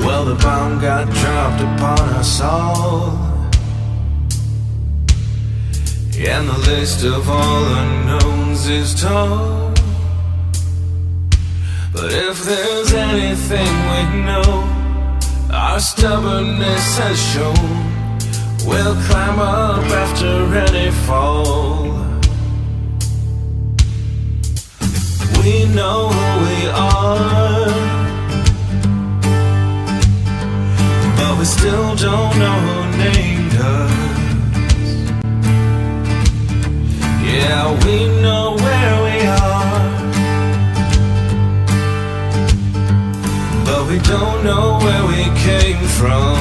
Well, the bomb got dropped upon us all, and the list of all unknowns is tall. But if there's anything we know, our stubbornness has shown, we'll climb up after any fall. We know who we are, but we still don't know who named us. Yeah, we know where we are, but we don't know where we came from.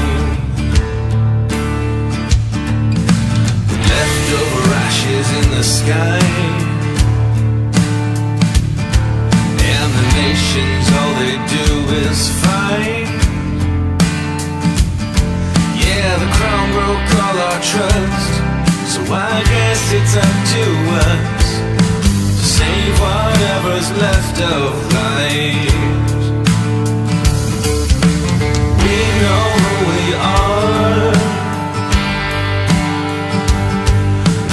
Leftover ashes in the sky, and the nations, all they do is fight. Yeah, the crown broke all our trust, so I guess it's up to us to save whatever's left of life. We know who we are,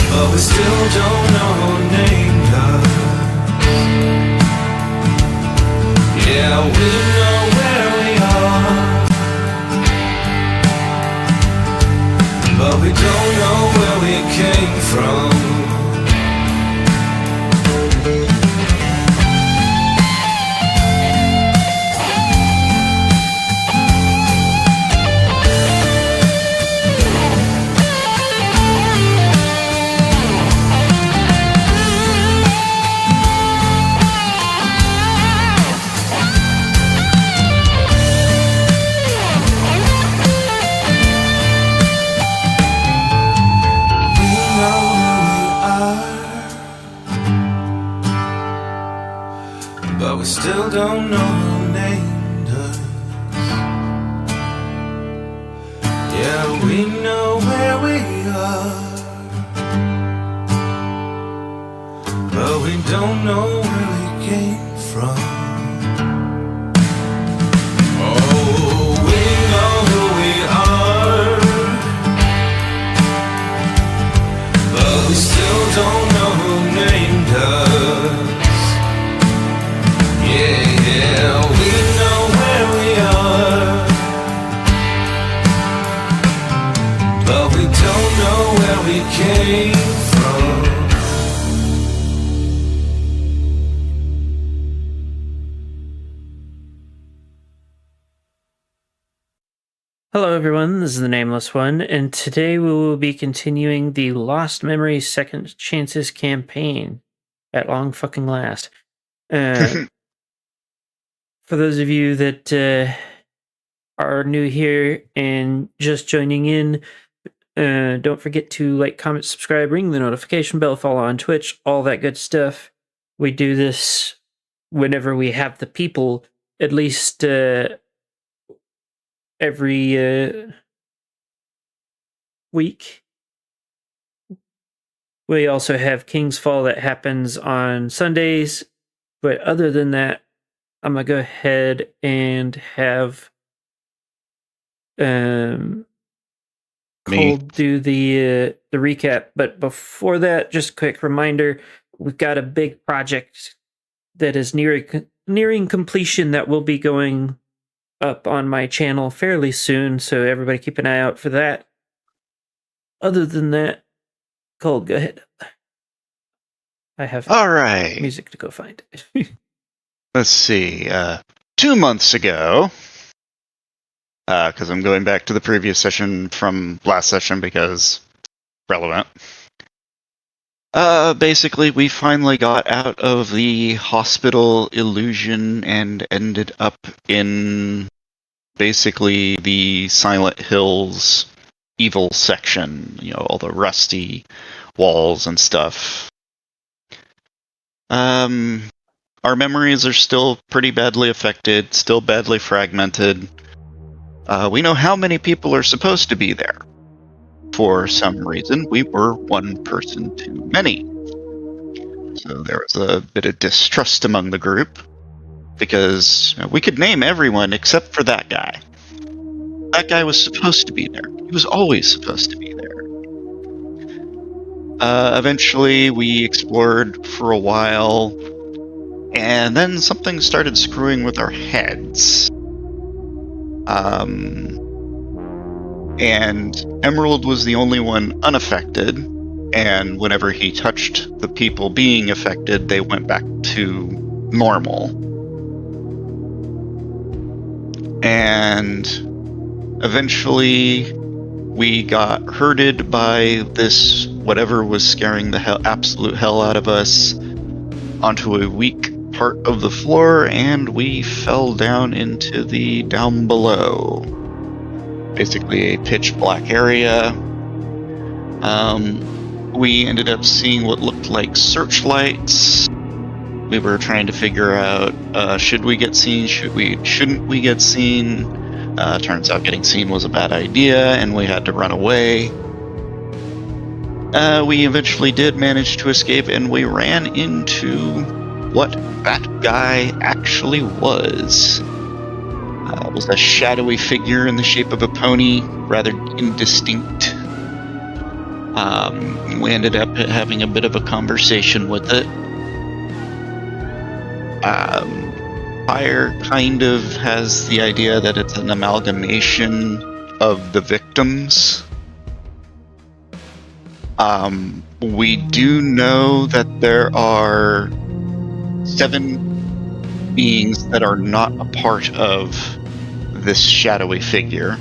but we still don't know who named us. Yeah, we know where we are, but we don't know where we came from. But we still don't know who named us. Yeah, we know where we are, but we don't know where we came from. Oh, we know who we are, but we still don't know who named us. Yeah, we know where we are, but we don't know where we came from. Hello everyone, this is the Nameless One, and today we will be continuing the Lost Memories Second Chances campaign at long fucking last. For those of you that are new here and just joining in, don't forget to like, comment, subscribe, ring the notification bell, follow on Twitch, all that good stuff. We do this whenever we have the people, at least every week. We also have King's Fall that happens on Sundays, but other than that, I'm gonna go ahead and have Cole do the recap. But before that, just a quick reminder: we've got a big project that is nearing completion that will be going up on my channel fairly soon. So everybody, keep an eye out for that. Other than that, Cole, go ahead. I have music to go find. Let's see, 2 months ago, because I'm going back to the previous session from last session because relevant. Basically, we finally got out of the hospital illusion and ended up in basically the Silent Hills evil section, you know, all the rusty walls and stuff. Our memories are still pretty badly affected, still badly fragmented. We know how many people are supposed to be there. for some reason, we were one person too many. So there was a bit of distrust among the group, because we could name everyone except for that guy. That guy was supposed to be there. He was always supposed to be there. Eventually, we explored for a while, and then something started screwing with our heads. And Emerald was the only one unaffected, and whenever he touched the people being affected, they went back to normal. And eventually, we got herded by this whatever was scaring the absolute hell out of us onto a weak part of the floor, and we fell down into the down below. Basically a pitch black area. We ended up seeing what looked like searchlights. We were trying to figure out, should we get seen, shouldn't we get seen? Turns out getting seen was a bad idea, and we had to run away. We eventually did manage to escape, and we ran into what that guy actually was. It was a shadowy figure in the shape of a pony, rather indistinct. We ended up having a bit of a conversation with it. Fire kind of has the idea that it's an amalgamation of the victims. We do know that there are 7 beings that are not a part of this shadowy figure,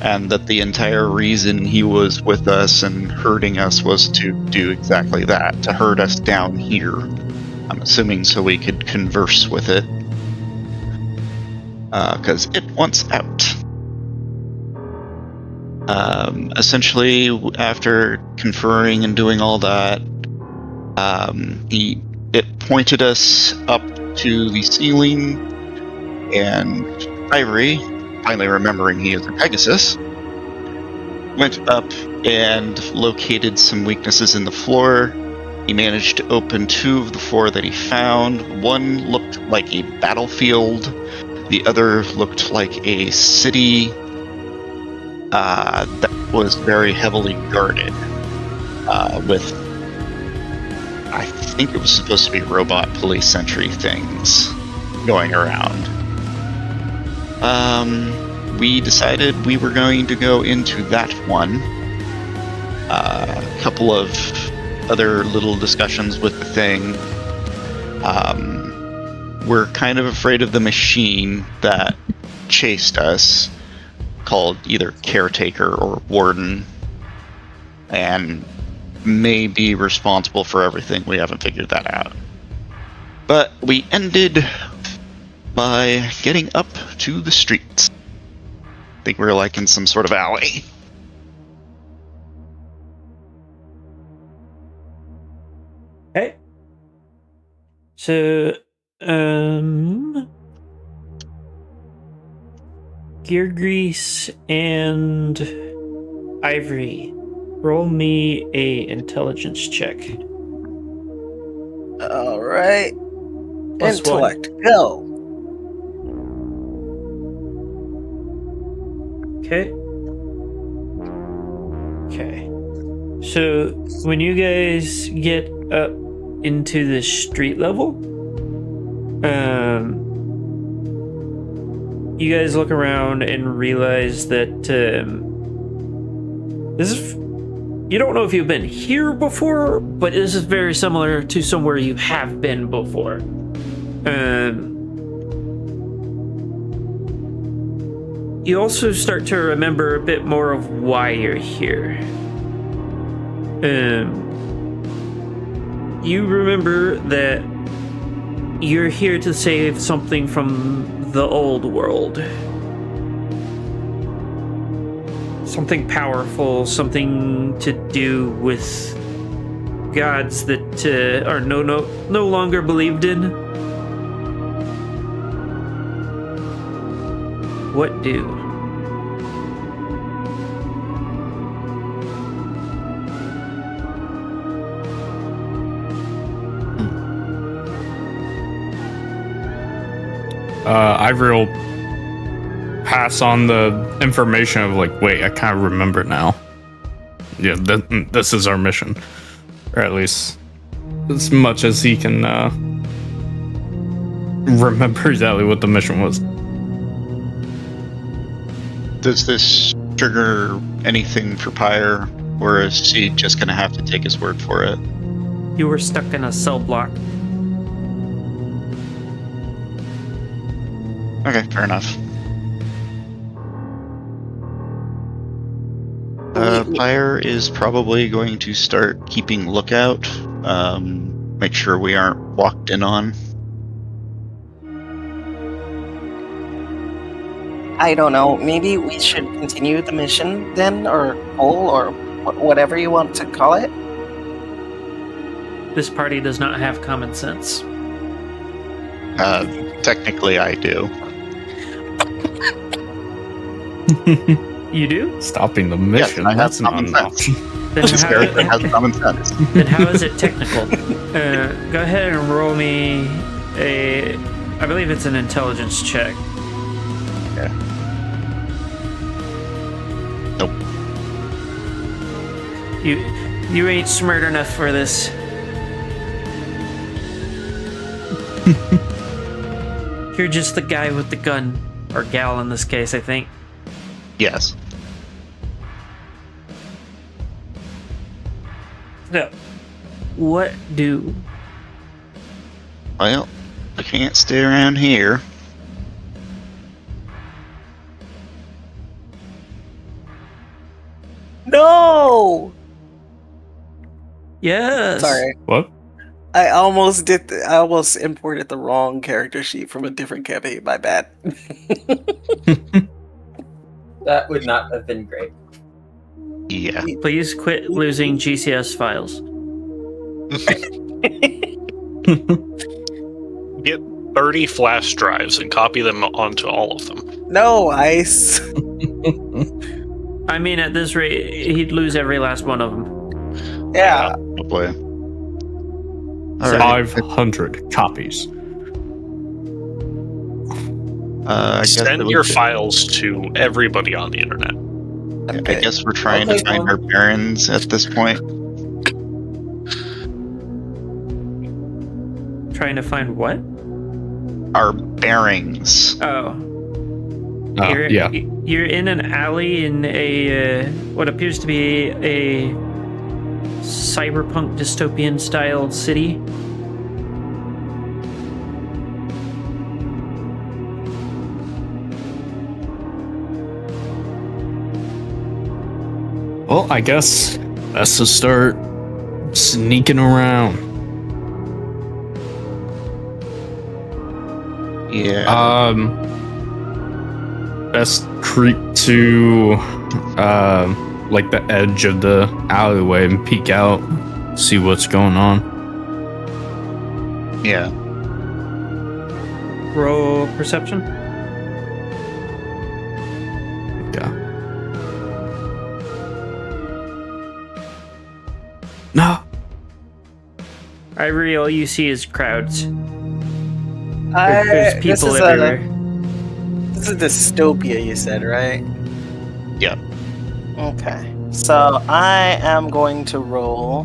and that the entire reason he was with us and herding us was to do exactly that, to herd us down here. I'm assuming so we could converse with it, because it wants out. Essentially, after conferring and doing all that, it pointed us up to the ceiling, and Ivory, finally remembering he is a Pegasus, went up and located some weaknesses in the floor. He managed to open 2 of the 4 that he found. One looked like a battlefield. The other looked like a city that was very heavily guarded with, I think it was supposed to be robot police sentry things going around. We decided we were going to go into that one. A couple of other little discussions with the thing. We're kind of afraid of the machine that chased us, called either Caretaker or Warden, and may be responsible for everything. We haven't figured that out. But we ended by getting up to the streets. I think we were like in some sort of alley. Okay. So, Gear Grease and Ivory, roll me a intelligence check. All right. Plus Intellect, go. Okay. Okay. So when you guys get up into the street level, you guys look around and realize that this is, you don't know if you've been here before, but this is very similar to somewhere you have been before. You also start to remember a bit more of why you're here. You remember that you're here to save something from the old world. Something powerful, something to do with gods that are no longer believed in. What do? Ivory will pass on the information of like, wait, I kind of remember now. Yeah, this is our mission, or at least as much as he can remember exactly what the mission was. Does this trigger anything for Pyre, or is he just gonna have to take his word for it? You were stuck in a cell block. Okay, fair enough. Pyre is probably going to start keeping lookout. Make sure we aren't walked in on. I don't know. Maybe we should continue the mission then, or goal, or whatever you want to call it. This party does not have common sense. Technically, I do. You do? Stopping the mission. I have That's not common an sense. option. Then This character has common sense. then how is it technical? Go ahead and roll me a... I believe it's an intelligence check. Okay. Nope. You ain't smart enough for this. You're just the guy with the gun. Or gal in this case, I think. Yes. So, what do... Well, I can't stay around here. No! Yes! Sorry. What? I almost imported the wrong character sheet from a different campaign. My bad. That would not have been great. Yeah. Please quit losing GCS files. Get 30 flash drives and copy them onto all of them. No, Ice. I mean, at this rate, he'd lose every last one of them. Yeah. Probably. All right. 500 copies. I guess Send that your was- files to everybody on the internet. I guess we're trying to find our bearings at this point. Trying to find what? Our bearings. Oh. You're in an alley in a what appears to be a cyberpunk dystopian style city. Well, I guess that's to start sneaking around. Yeah. Best creep to like the edge of the alleyway and peek out, see what's going on. Yeah. Roll perception. Yeah. No. Ivory, all you see is crowds. There's people everywhere. This is dystopia, you said, right? Yeah. Okay. So I am going to roll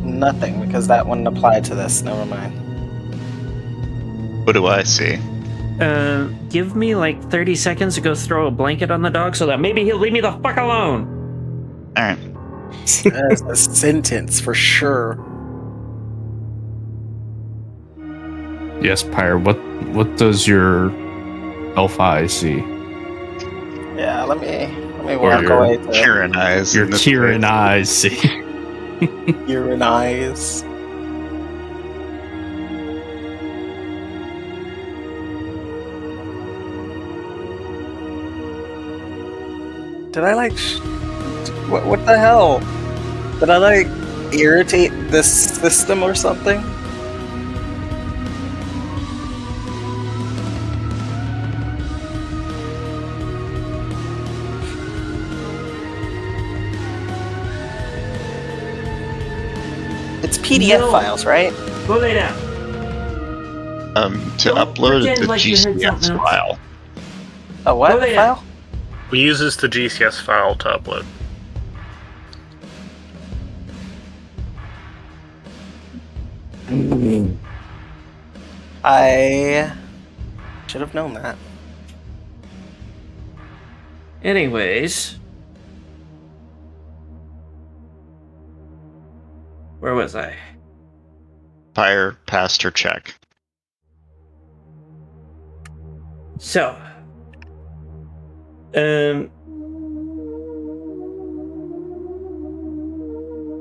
nothing because that wouldn't apply to this. Never mind. What do I see? Give me like 30 seconds to go throw a blanket on the dog so that maybe he'll leave me the fuck alone. All right. That's a sentence for sure. Yes, Pyre. What does your elf eye see? Yeah, let me Or walk your away to Kieran eyes. Your in this Kieran case. eyes see. Kieran eyes. Did I like? What the hell? Did I like irritate this system or something? It's PDF No. files, right? Go lay down. To Don't upload pretend the like you heard GCS something else. file. A what Oh, yeah. file? We use this the GCS file to upload. I should have known that. Anyways. Where was I? Fire pastor check. So,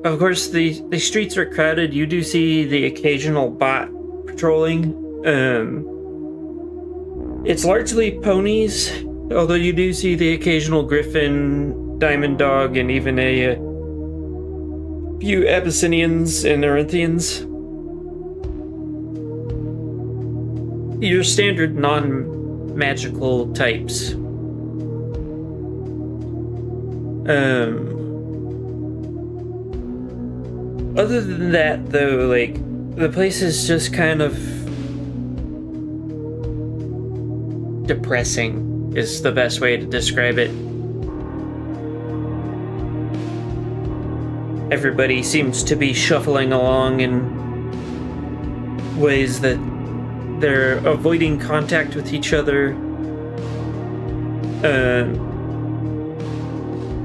of course, the streets are crowded. You do see the occasional bot patrolling. It's largely ponies, although you do see the occasional griffin, diamond dog, and even a few Abyssinians and Erinthians. Your standard non-magical types. Other than that, though, like, the place is just kind of depressing, is the best way to describe it. Everybody seems to be shuffling along in ways that they're avoiding contact with each other.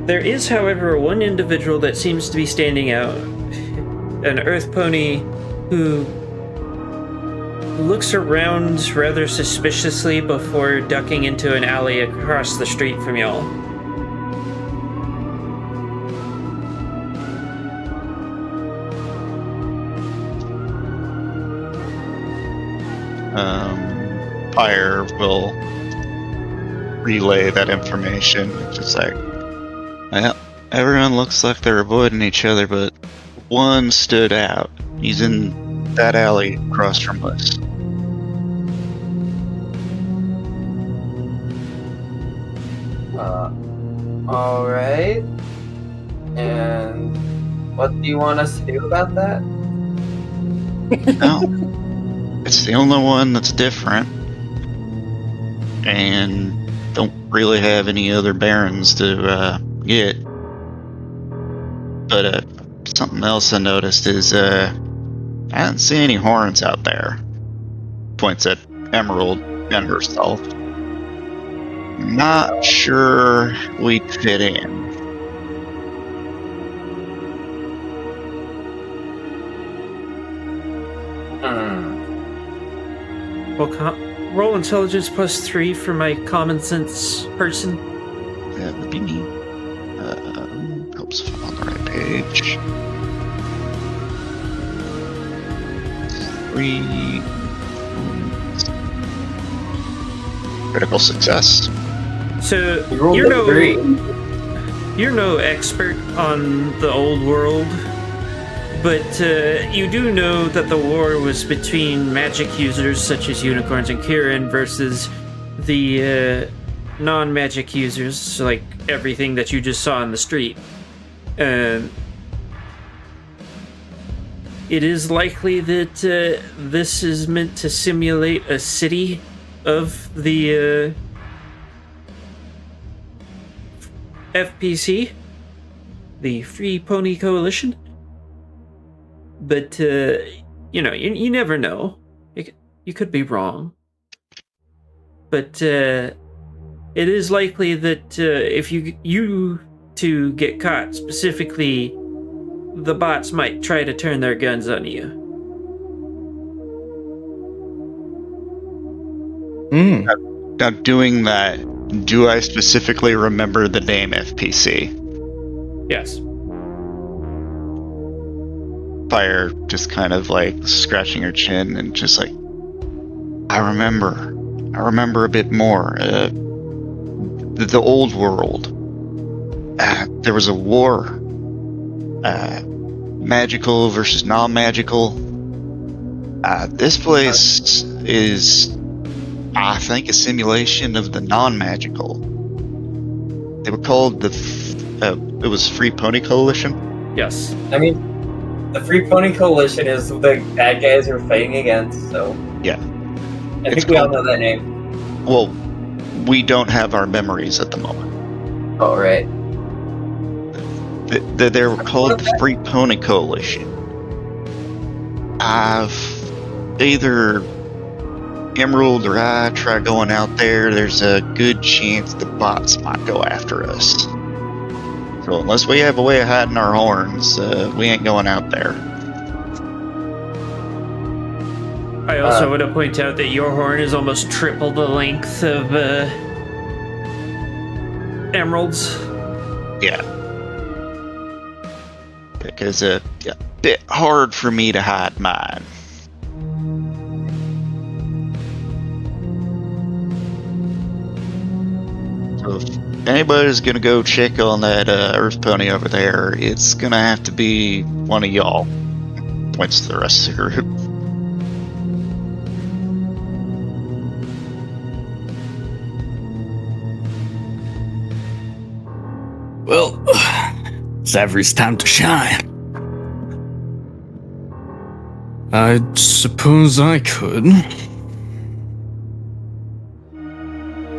There is, however, one individual that seems to be standing out. An earth pony who looks around rather suspiciously before ducking into an alley across the street from y'all. Fire will relay that information. It's just like, well, everyone looks like they're avoiding each other, but one stood out. He's in that alley across from us. Alright. And what do you want us to do about that? No. It's the only one that's different. And don't really have any other barons to get. But something else I noticed is I didn't see any horns out there. Points at Emerald and herself. Not sure we'd fit in. Well, roll intelligence +3 for my common sense person. That would be me. Helps if I'm on the right page. 3. Critical success. So You rolled a 3. you're no expert on the old world, but you do know that the war was between magic users such as unicorns and Kirin versus the non-magic users, like everything that you just saw in the street. It is likely that this is meant to simulate a city of the FPC, the Free Pony Coalition. But, you know, you never know. You could be wrong. But it is likely that if you two get caught, specifically, the bots might try to turn their guns on you. Now, doing that, do I specifically remember the name FPC? Yes. Fire just kind of like scratching her chin and just like, I remember a bit more. The old world. There was a war. Magical versus non-magical. This place is, I think, a simulation of the non-magical. They were called it was Free Pony Coalition? Yes. I mean, the Free Pony Coalition is the bad guys we're fighting against, so... Yeah. I It's think we all called- know that name. Well, we don't have our memories at the moment. Oh, right. They were called the Free Pony Coalition. Either Emerald or I try going out there, there's a good chance the bots might go after us. So unless we have a way of hiding our horns, we ain't going out there. I also want to point out that your horn is almost triple the length of Emerald's. Yeah. Because yeah, a bit hard for me to hide mine. So if anybody's gonna go check on that Earth Pony over there, it's gonna have to be one of y'all. Points to the rest of the group. Well, it's Avery's time to shine. I suppose I could.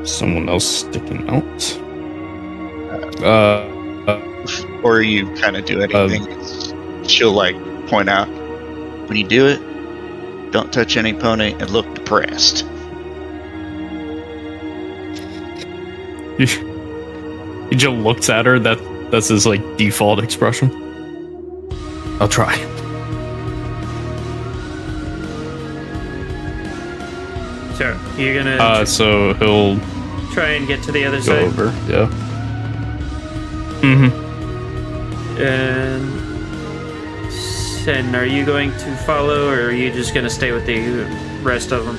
Someone else sticking out. Or you kind of do anything. She'll like point out when you do it, don't touch any pony and look depressed. He just looks at her. That's his like default expression. I'll try. So you're gonna So he'll try and get to the other go side. over. Yeah. Mm-hmm. And Sen, are you going to follow, or are you just gonna stay with the rest of them?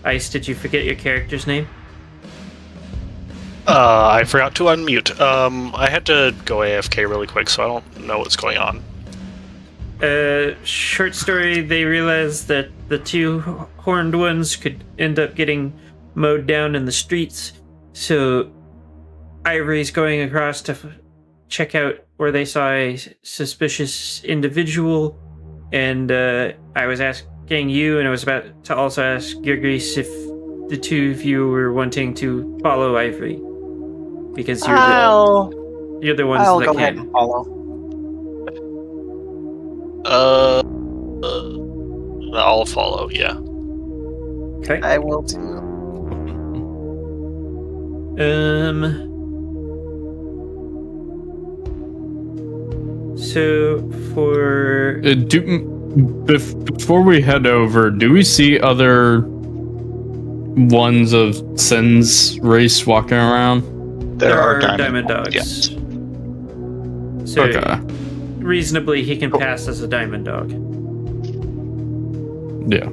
Ice, did you forget your character's name? I forgot to unmute. I had to go AFK really quick, so I don't know what's going on. Short story, they realized that the two horned ones could end up getting mowed down in the streets, so Ivory's going across to check out where they saw a suspicious individual, and I was asking you, and I was about to also ask Girgis if the two of you were wanting to follow Ivory, because you're the ones I'll that go ahead can. and follow. I'll follow, yeah. Okay. I will too. So for Before we head over, do we see other ones of Sen's race walking around? there are diamond dogs. Yes. So Okay. reasonably, he can pass as a diamond dog. Yeah.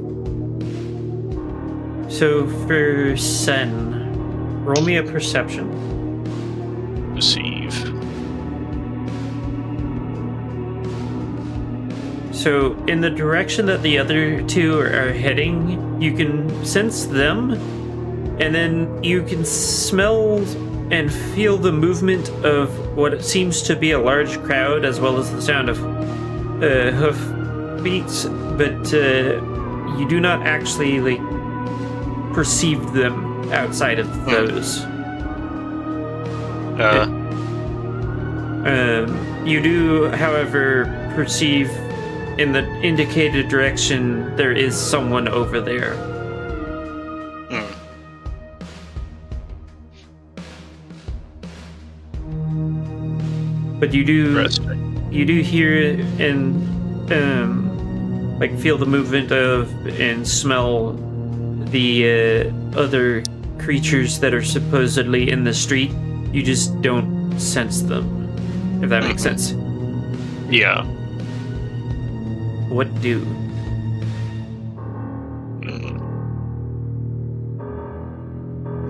So for Sen, roll me a perception. Receive. So in the direction that the other two are heading, you can sense them, and then you can smell and feel the movement of what seems to be a large crowd, as well as the sound of hoof beats, but you do not actually perceive them outside of those. You do, however, perceive in the indicated direction there is someone over there. But you do hear and feel the movement of and smell the other creatures that are supposedly in the street. You just don't sense them, if that makes sense. Yeah. What do?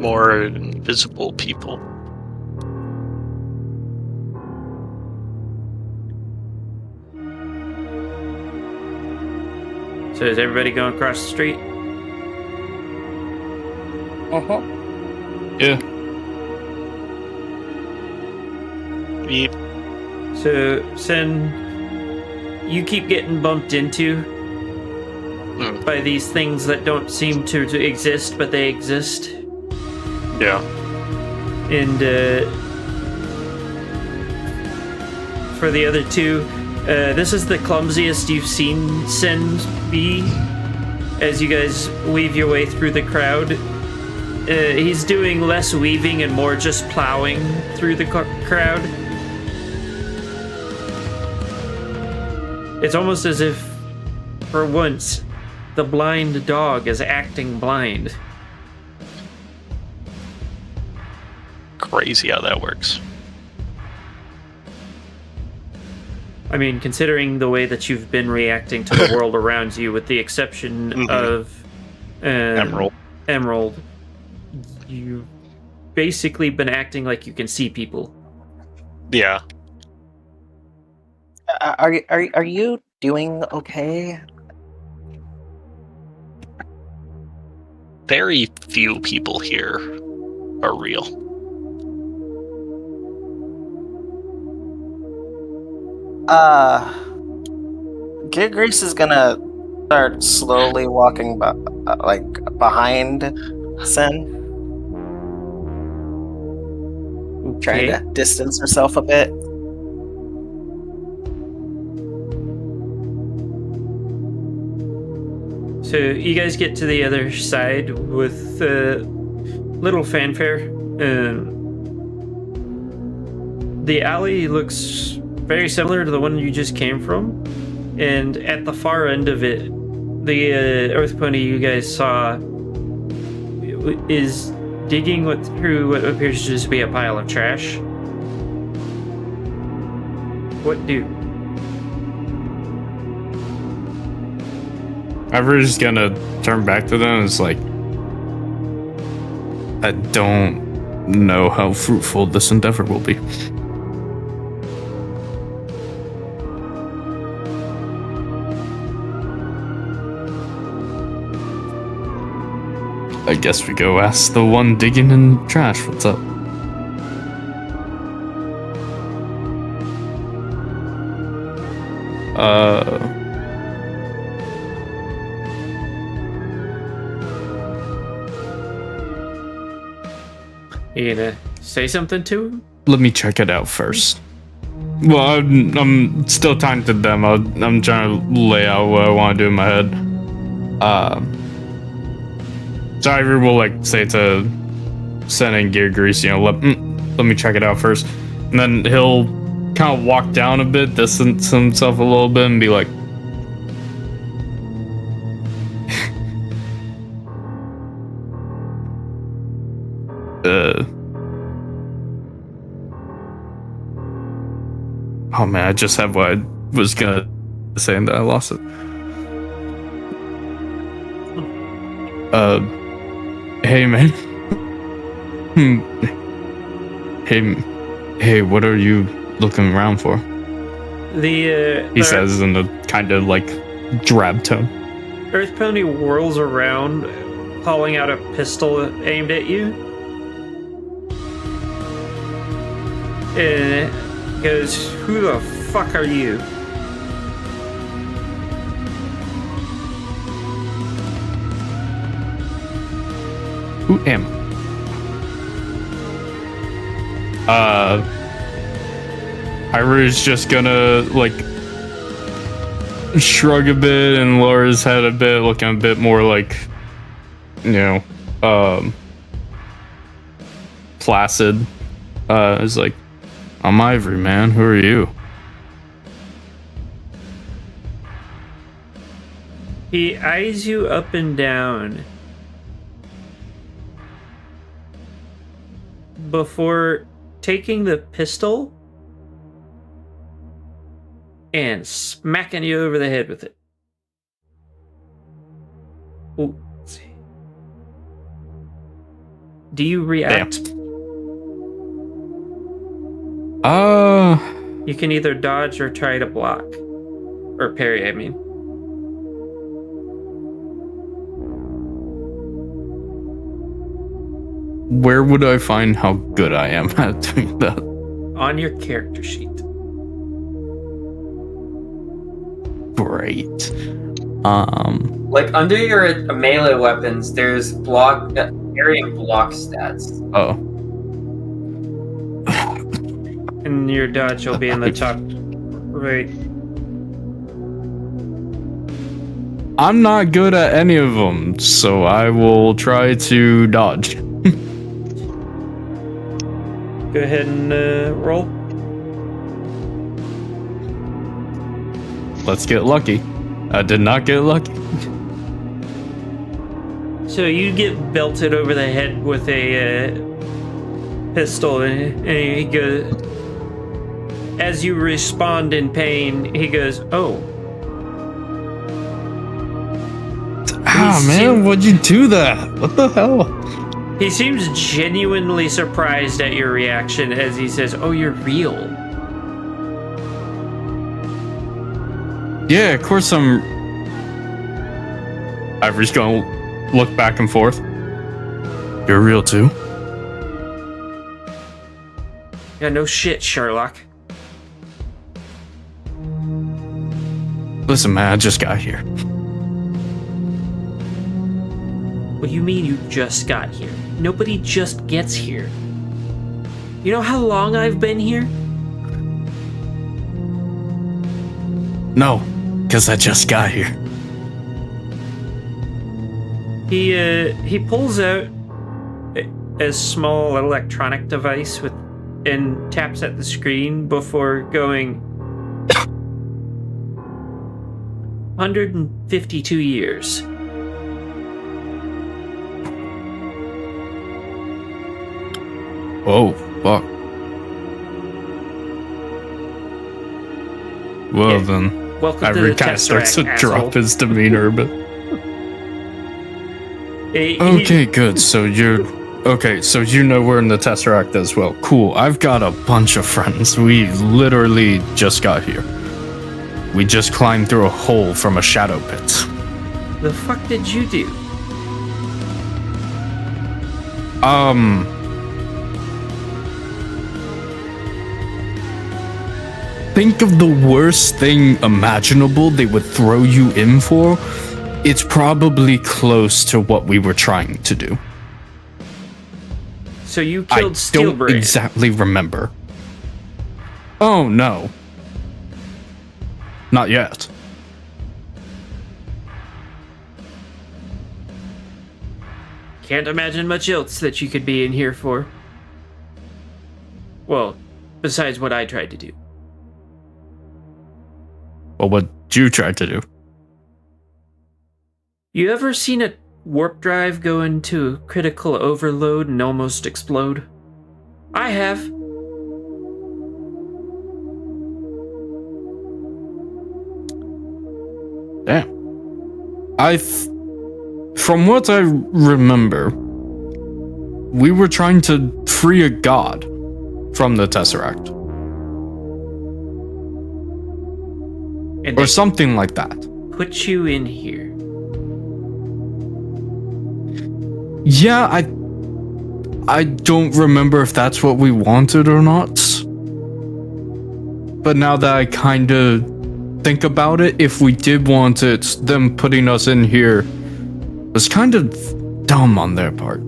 More invisible people. So is everybody going across the street? Yeah. Beep. So, Sen, you keep getting bumped into by these things that don't seem to exist, but they exist. Yeah. And for the other two, this is the clumsiest you've seen Sen be as you guys weave your way through the crowd. He's doing less weaving and more just plowing through the crowd. It's almost as if, for once, the blind dog is acting blind. Crazy how that works. I mean, considering the way that you've been reacting to the world around you, with the exception of Emerald, you've basically been acting like you can see people. Yeah. Are you doing okay? Very few people here are real. Gear Grease is gonna start slowly walking behind Sen, trying to distance herself a bit. So you guys get to the other side with little fanfare. The alley looks very similar to the one you just came from, and at the far end of it, the earth pony you guys saw is digging through what appears to just be a pile of trash. What do? Ivory's gonna turn back to them and it's like, I don't know how fruitful this endeavor will be. I guess we go ask the one digging in trash what's up. You gonna say something to him? Let me check it out first. Well, I'm still talking to them. I'm trying to lay out what I want to do in my head. So Ivory will like say to Sen and Gear Grease, let me check it out first, and then he'll kind of walk down a bit, distance himself a little bit, and be like, oh man, I just have what I was gonna say and then I lost it. Hey man. Hey, what are you looking around for? He says in a kind of like drab tone. Earth Pony whirls around, hauling out a pistol aimed at you. And goes, "Who the fuck are you?" Who am I? Ivory's just gonna like shrug a bit and lower his head a bit, looking a bit more like, placid. It's like, I'm Ivory, man. Who are you? He eyes you up and down before taking the pistol and smacking you over the head with it. Ooh, let's see. Do you react? You can either dodge or try to block. Or parry, I mean. Where would I find how good I am at doing that? on your character sheet. Great. Like under your melee weapons, there's block area and block stats. Oh. And your dodge will be in the top right. I'm not good at any of them, so I will try to dodge. Go ahead and roll. Let's get lucky. I did not get lucky. So you get belted over the head with a pistol, and he goes. As you respond in pain, he goes, "Oh." Ah, man, what'd you do that? What the hell? He seems genuinely surprised at your reaction as he says, "Oh, you're real." Yeah, of course I'm... Ivory's gonna look back and forth. You're real too? Yeah, no shit, Sherlock. Listen, man, I just got here. What do you mean you just got here? Nobody just gets here. You know how long I've been here? No, because I just got here. He pulls out a small electronic device and taps at the screen before going 152 years. Oh, fuck. Well Yeah. then, Welcome Ivory to the kind of starts to Tesseract, drop asshole. his demeanor a bit. Okay, good. So you know we're in the Tesseract as well. Cool. I've got a bunch of friends. We literally just got here. We just climbed through a hole from a shadow pit. The fuck did you do? Think of the worst thing imaginable they would throw you in for. It's probably close to what we were trying to do. So you I killed don't Steelbrand. exactly remember. Oh no. Not yet. Can't imagine much else that you could be in here for. Well, besides what I tried to do. Well, what you tried to do? You ever seen a warp drive go into critical overload and almost explode? I have. Damn. From what I remember, we were trying to free a god from the Tesseract. And Or they something like that. put you in here. Yeah, I don't remember if that's what we wanted or not. But now that I kind of think about it, if we did want it, them putting us in here was kind of dumb on their part.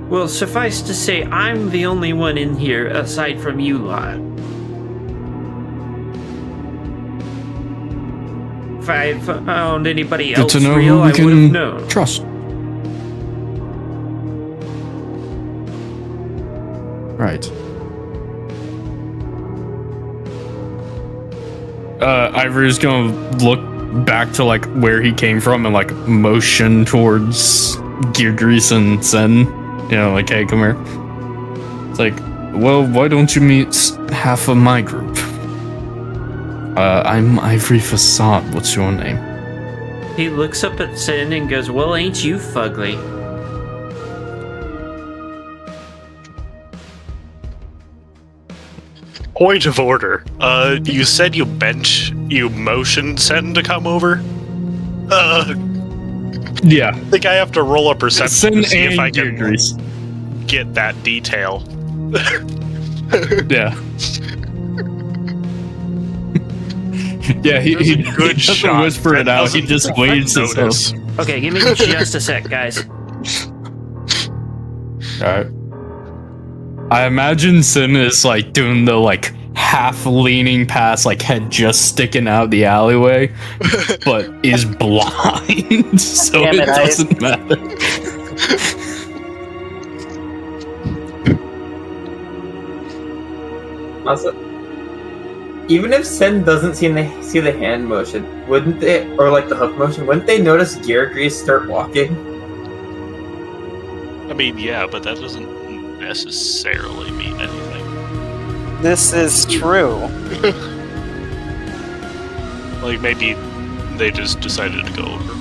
Well, suffice to say, I'm the only one in here aside from you lot. If I found anybody Good else to know real, who I we would have can known. trust. Right. Ivory's gonna look back to like where he came from and like motion towards Gear Grease and Zen. You know, like, hey, come here. It's like, well, why don't you meet half of my group? I'm Ivory Facade. What's your name? He looks up at Sin and goes, "Well, ain't you fugly?" Point of order. You said you motioned Sen to come over? Yeah. I think I have to roll a perception to see if I Gear can. Grease. get that detail. Yeah. Yeah, he There's a good doesn't shot whisper it that out. He doesn't just waves his notice. hook. Okay, give me just a sec, guys. Alright. I imagine Sin is like doing the like half leaning past, like head just sticking out the alleyway, but is blind, so Damn it it, doesn't matter. Also, even if Sen doesn't see the hand motion, wouldn't they, or like the hook motion, wouldn't they notice Geargrease start walking? I mean, yeah, but that doesn't necessarily mean anything. This is true. Like, maybe they just decided to go over.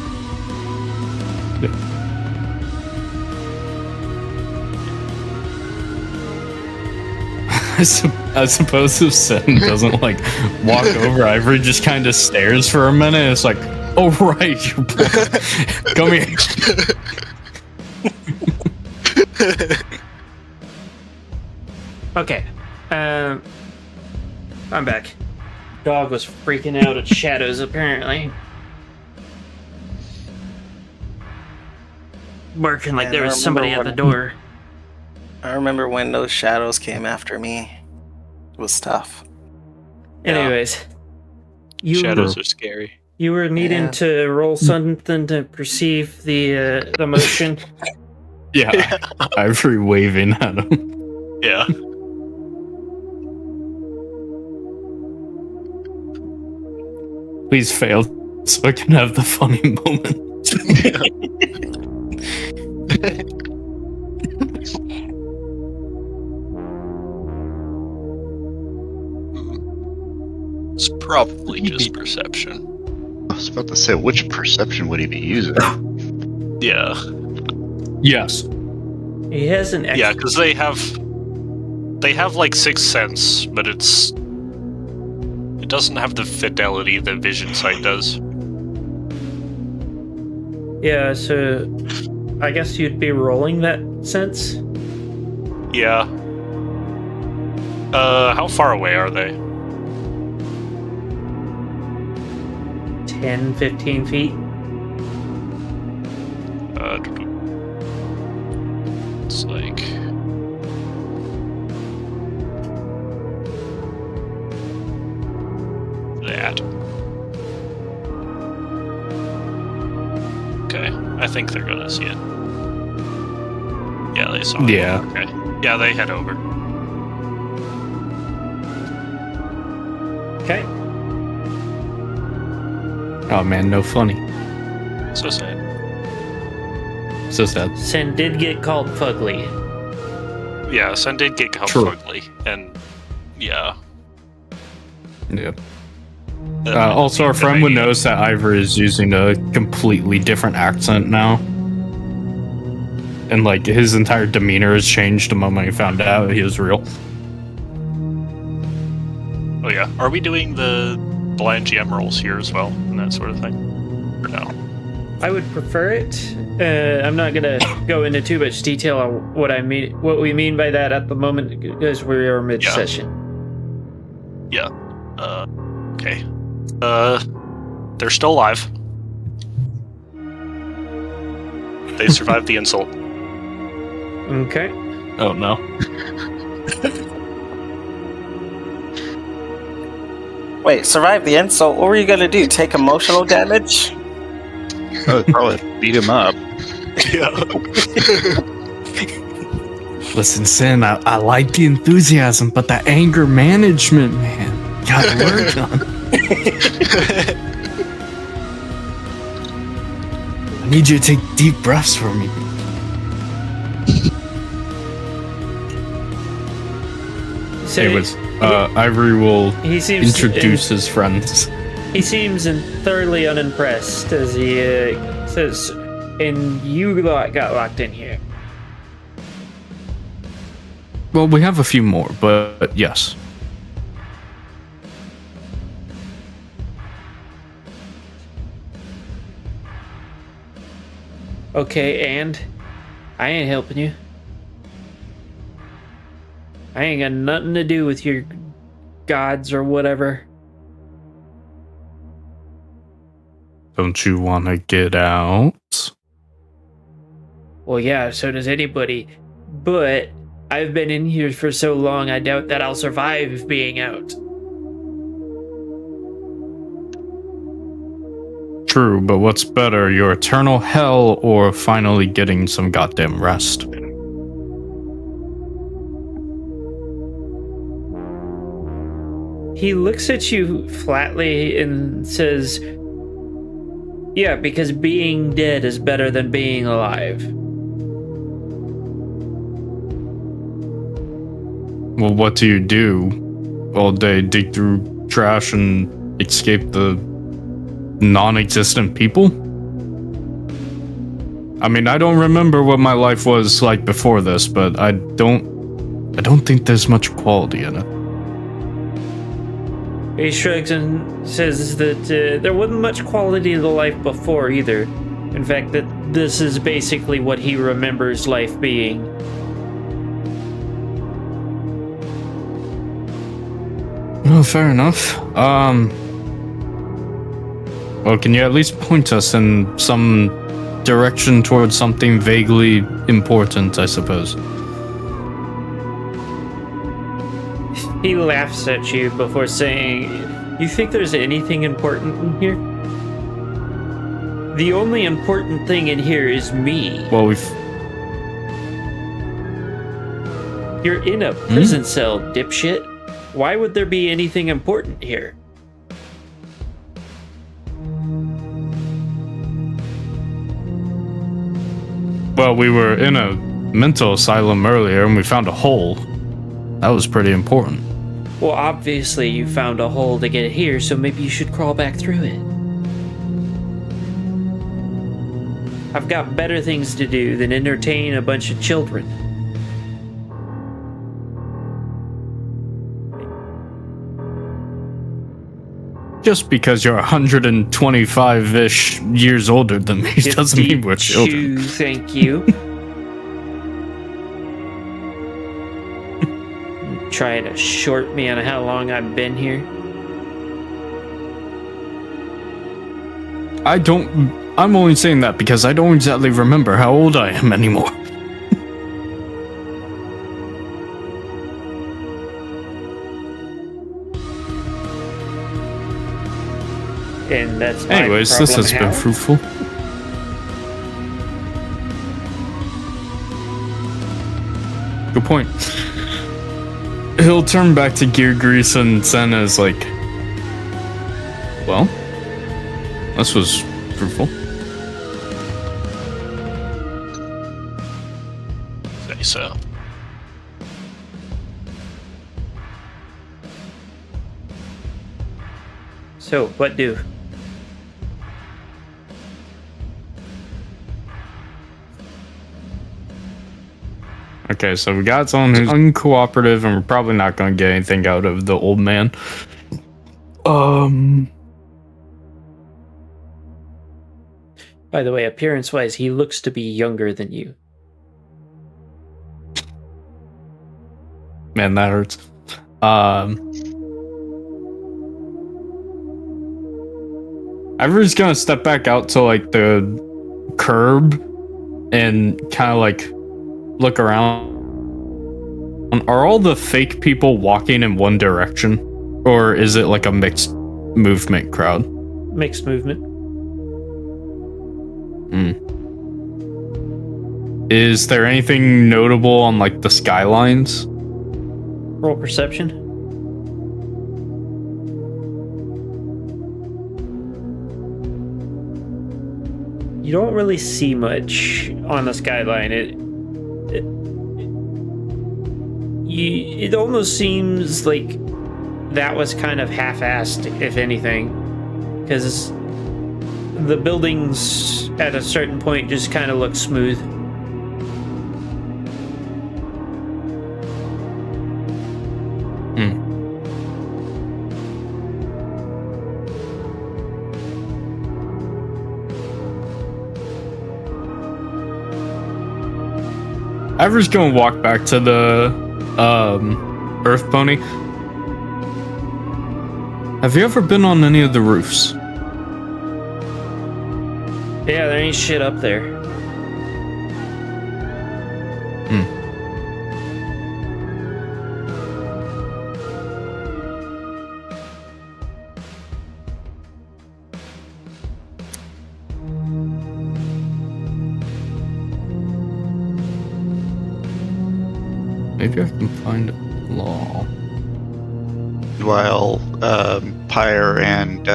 I suppose if Sen doesn't like walk over, Ivory just kind of stares for a minute. It's like, oh right, you're blind. Come here. Okay. I'm back. Dog was freaking out at shadows, apparently. Barking like Man, there I was somebody at remember the door. I remember when those shadows came after me. It was tough. Yeah. Anyways, you Shadows are scary. you were needing Yeah. to roll something to perceive the motion. Yeah, Ivory waving at him. Yeah. Please fail, so I can have the funny moment. It's probably just perception. I was about to say, which perception would he be using? Yeah. Yes. He has an Yeah, because they have like Sixth Sense, but it doesn't have the fidelity that Vision Sight does. Yeah, so I guess you'd be rolling that sense. Yeah. How far away are they? 10, 15 feet. It's like that. Okay, I think they're gonna see it. Yeah, they saw it. Yeah. Okay. Yeah, they head over. Okay. Oh man, no funny. So sad. So sad. Sen did get called fugly. Yeah, Sen did get called True. fugly, and yeah. Yeah. Also, our friend would notice that Ivory is using a completely different accent now. And, like, his entire demeanor has changed the moment he found out he was real. Oh yeah. Are we doing the blind GM rolls here as well, and that sort of thing? Or no? I would prefer it. I'm not gonna go into too much detail on what we mean by that at the moment because we are mid-session. Yeah. Okay. They're still alive. They survived the insult. Okay. Oh no. Wait, survive the insult? What were you gonna do? Take emotional damage? I would probably beat him up. Yeah. Listen, Sin, I like the enthusiasm, but the anger management, man, gotta work on. I need you to take deep breaths for me. So Anyways, Ivory will he seems introduce his friends. He seems thoroughly unimpressed as he says, "And you got locked in here." Well, we have a few more, but yes. Okay, and I ain't helping you. I ain't got nothing to do with your gods or whatever. Don't you want to get out? Well, yeah, so does anybody. But I've been in here for so long, I doubt that I'll survive being out. True, but what's better, your eternal hell or finally getting some goddamn rest? He looks at you flatly and says, yeah, because being dead is better than being alive. Well, what do you do all day? Dig through trash and escape the non-existent people? I mean, I don't remember what my life was like before this, but I don't think there's much quality in it. He shrugs and says that there wasn't much quality to the life before either. In fact, that this is basically what he remembers life being. Well, fair enough. Well, can you at least point us in some direction towards something vaguely important, I suppose? He laughs at you before saying, you think there's anything important in here? The only important thing in here is me. Well, You're in a prison cell, dipshit. Why would there be anything important here? Well, we were in a mental asylum earlier and we found a hole. That was pretty important. Well, obviously you found a hole to get here, so maybe you should crawl back through it. I've got better things to do than entertain a bunch of children. Just because you're 125-ish years older than me doesn't mean we're children. Thank you. Trying to short me on how long I've been here. I'm only saying that because I don't exactly remember how old I am anymore. And that's my Anyways, this has been problem, fruitful. Good point. He'll turn back to Gear Grease and Senna is like, well, this was fruitful. Say so. So, what do? Okay, so we got someone who's uncooperative and we're probably not going to get anything out of the old man. By the way, appearance-wise, he looks to be younger than you. Man, that hurts. Everyone's gonna step back out to like the curb and kind of like look around. Are all the fake people walking in one direction, or is it like a mixed movement crowd? Mixed movement. Is there anything notable on like the skylines? Roll perception. You don't really see much on the skyline. It almost seems like that was kind of half-assed, if anything, because the buildings at a certain point just kind of look smooth. Ever's gonna walk back to the Earth Pony, have you ever been on any of the roofs? Yeah, there ain't shit up there. Maybe I can find a law. While Pyre and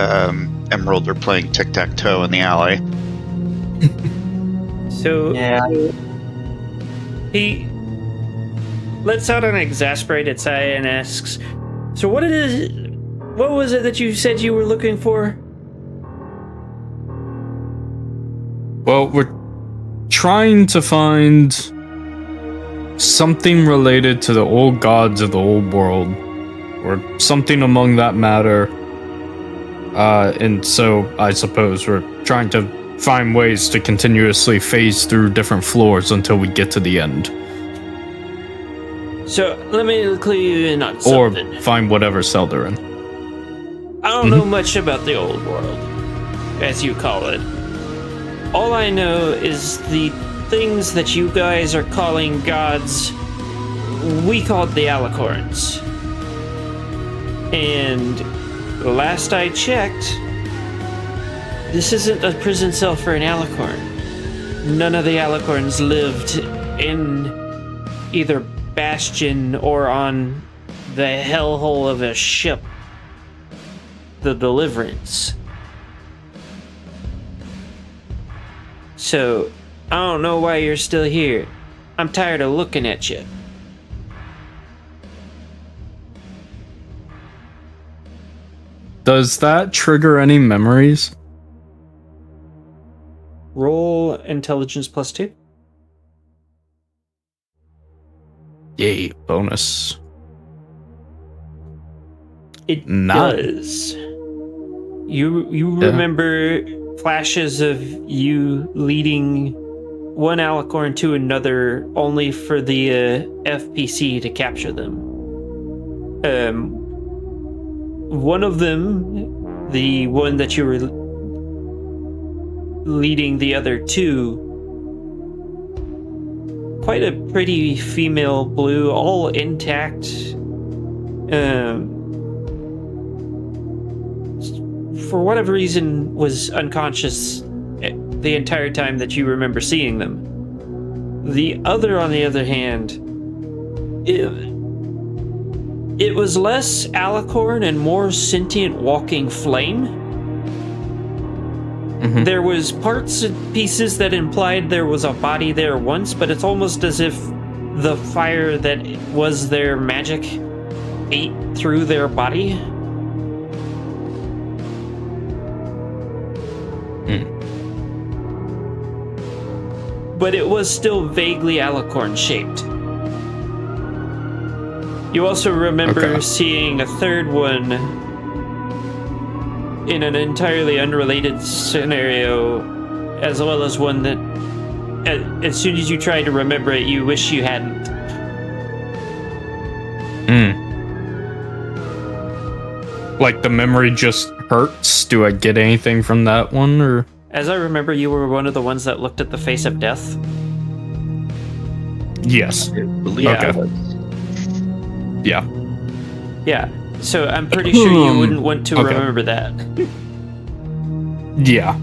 Emerald are playing tic-tac-toe in the alley. So Yeah. he lets out an exasperated sigh and asks, "So what was it that you said you were looking for?" Well, we're trying to find something related to the old gods of the old world, or something among that matter. And so I suppose we're trying to find ways to continuously phase through different floors until we get to the end. So let me clue you in on Or something. find whatever cell they're in. I don't know much about the old world, as you call it. All I know is the things that you guys are calling gods, we called the Alicorns. And last I checked, this isn't a prison cell for an Alicorn. None of the Alicorns lived in either Bastion or on the hellhole of a ship, the Deliverance. So, I don't know why you're still here. I'm tired of looking at you. Does that trigger any memories? Roll intelligence +2. Yay, bonus. It Not- does. You remember flashes of you leading one Alicorn to another, only for the FPC to capture them. One of them, the one that you were leading the other two, quite a pretty female blue, all intact. For whatever reason, was unconscious the entire time that you remember seeing them. The other, on the other hand, it was less Alicorn and more sentient walking flame. Mhm. There was parts and pieces that implied there was a body there once, but it's almost as if the fire that was their magic ate through their body. But it was still vaguely Alicorn shaped. You also remember Okay. seeing a third one in an entirely unrelated scenario, as well as one that, as soon as you try to remember it, you wish you hadn't. Like the memory just hurts? Do I get anything from that one, or? As I remember, you were one of the ones that looked at the face of death. Yes. Believe Yeah. it was. Yeah. Yeah, so I'm pretty sure you wouldn't want to Okay. remember that. Yeah.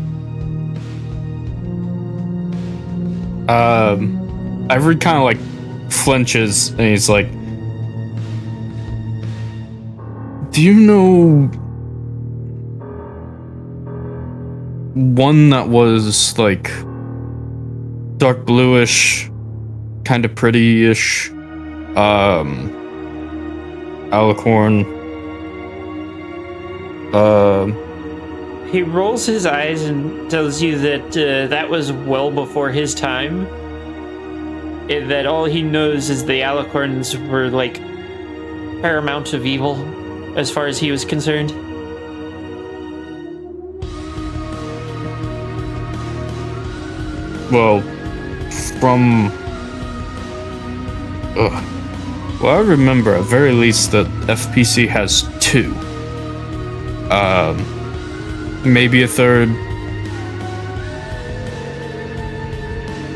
Ivory kind of like flinches and he's like, do you know one that was like dark bluish, kind of pretty-ish, Alicorn? He rolls his eyes and tells you that that was well before his time. And that all he knows is the Alicorns were like paramount of evil, as far as he was concerned. Well, from Well, I remember at very least that FPC has 2. Maybe a third.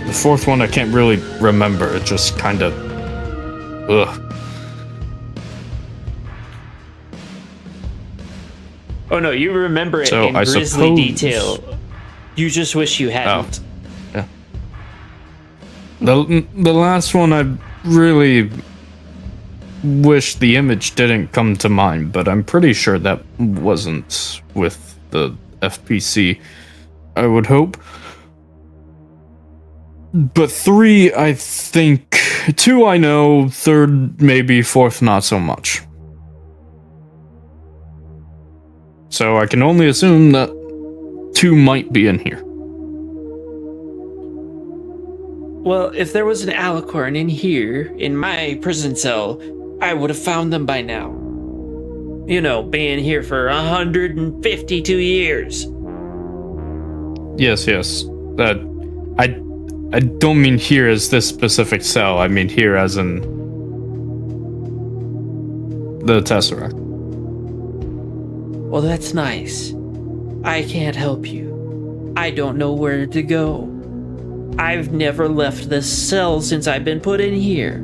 The 4th one I can't really remember. It just kind of... Ugh. Oh no, you remember it So in I grisly suppose- detail. You just wish you hadn't. Yeah. The last one I really wish the image didn't come to mind, but I'm pretty sure that wasn't with the FPC, I would hope. But 3, I think. 2, I know. 3rd, maybe. 4th, not so much. So I can only assume that 2 might be in here. Well, if there was an alicorn in here, in my prison cell, I would have found them by now. You know, being here for 152 years. Yes. I don't mean here as this specific cell. I mean here as in the Tesseract. Well, that's nice. I can't help you. I don't know where to go. I've never left this cell since I've been put in here.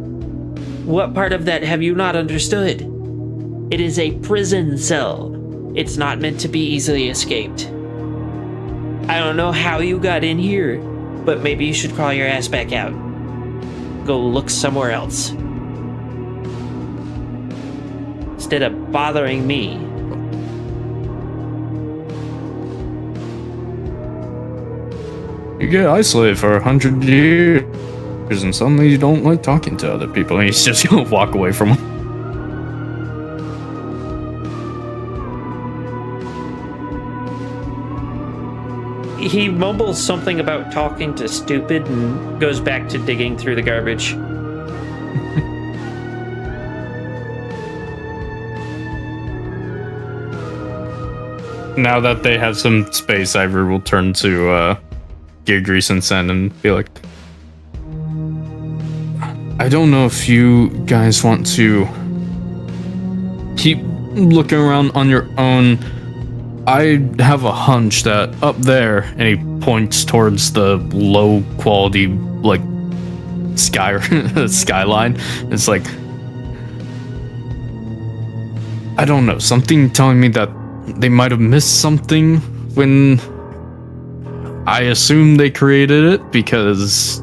What part of that have you not understood? It is a prison cell. It's not meant to be easily escaped. I don't know how you got in here, but maybe you should crawl your ass back out. Go look somewhere else. Instead of bothering me. You get isolated for 100 years, and suddenly you don't like talking to other people, and you just gonna walk away from them. He mumbles something about talking to stupid and goes back to digging through the garbage. Now that they have some space, Ivor will turn to Gear Grease and Sen and be like, I don't know if you guys want to keep looking around on your own. I have a hunch that up there, and he points towards the low quality, like, skyline. It's like, I don't know, something telling me that they might have missed something when I assume they created it, because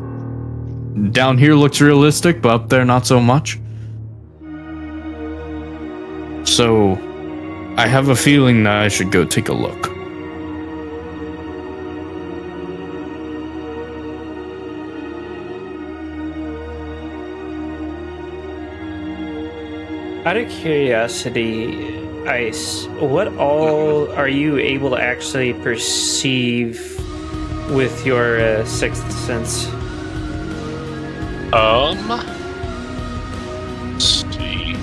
down here looks realistic, but up there not so much. So I have a feeling that I should go take a look. Out of curiosity, Ice, what all are you able to actually perceive with your sixth sense? Let's see.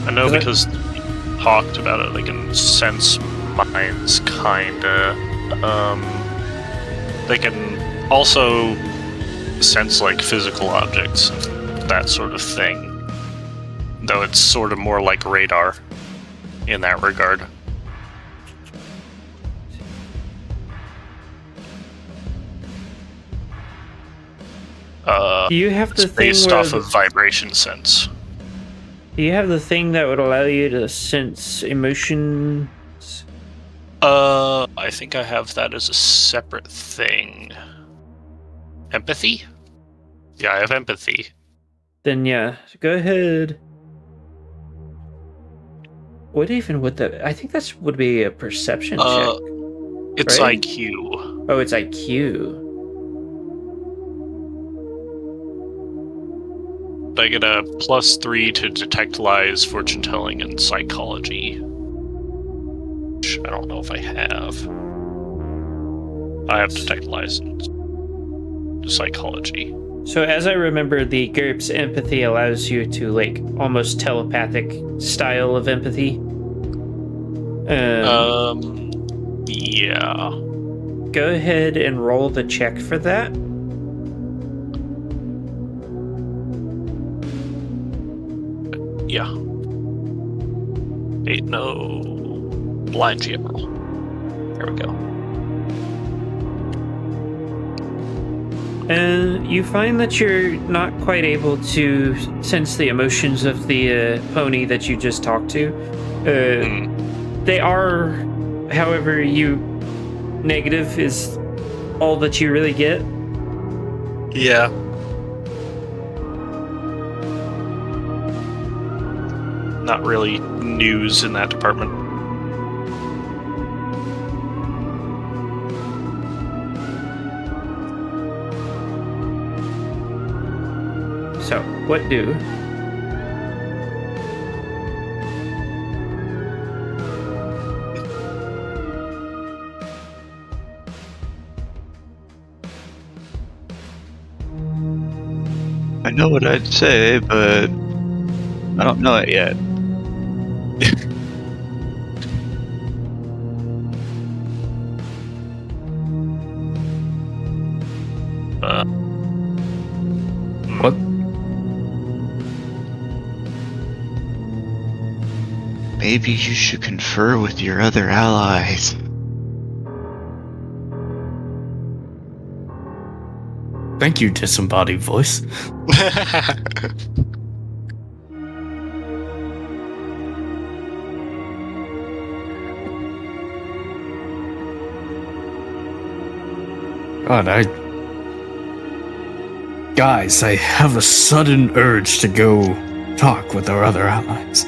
I know because we talked about it, they can sense minds, kinda. They can also sense, like, physical objects, that sort of thing. Though it's sort of more like radar in that regard. Do you have the It's thing based where off of vibration sense. do you have the thing that would allow you to sense emotions? I think I have that as a separate thing. Empathy? Yeah, I have empathy. Then yeah, go ahead. What even would that? I think that would be a perception check. It's right? IQ. Oh, it's IQ. I get a +3 to detect lies, fortune telling, and psychology. Which I don't know if I have. I have detect lies and psychology. So as I remember, the GURPS empathy allows you to, like, almost telepathic style of empathy. Yeah. Go ahead and roll the check for that. Yeah. 8, no. Blind general. There we go. And you find that you're not quite able to sense the emotions of the pony that you just talked to. They are, however, negative is all that you really get. Yeah. Not really news in that department. So, what do? I know what I'd say, but I don't know it yet. What? Maybe you should confer with your other allies. Thank you, disembodied voice. God, Guys, I have a sudden urge to go talk with our other allies.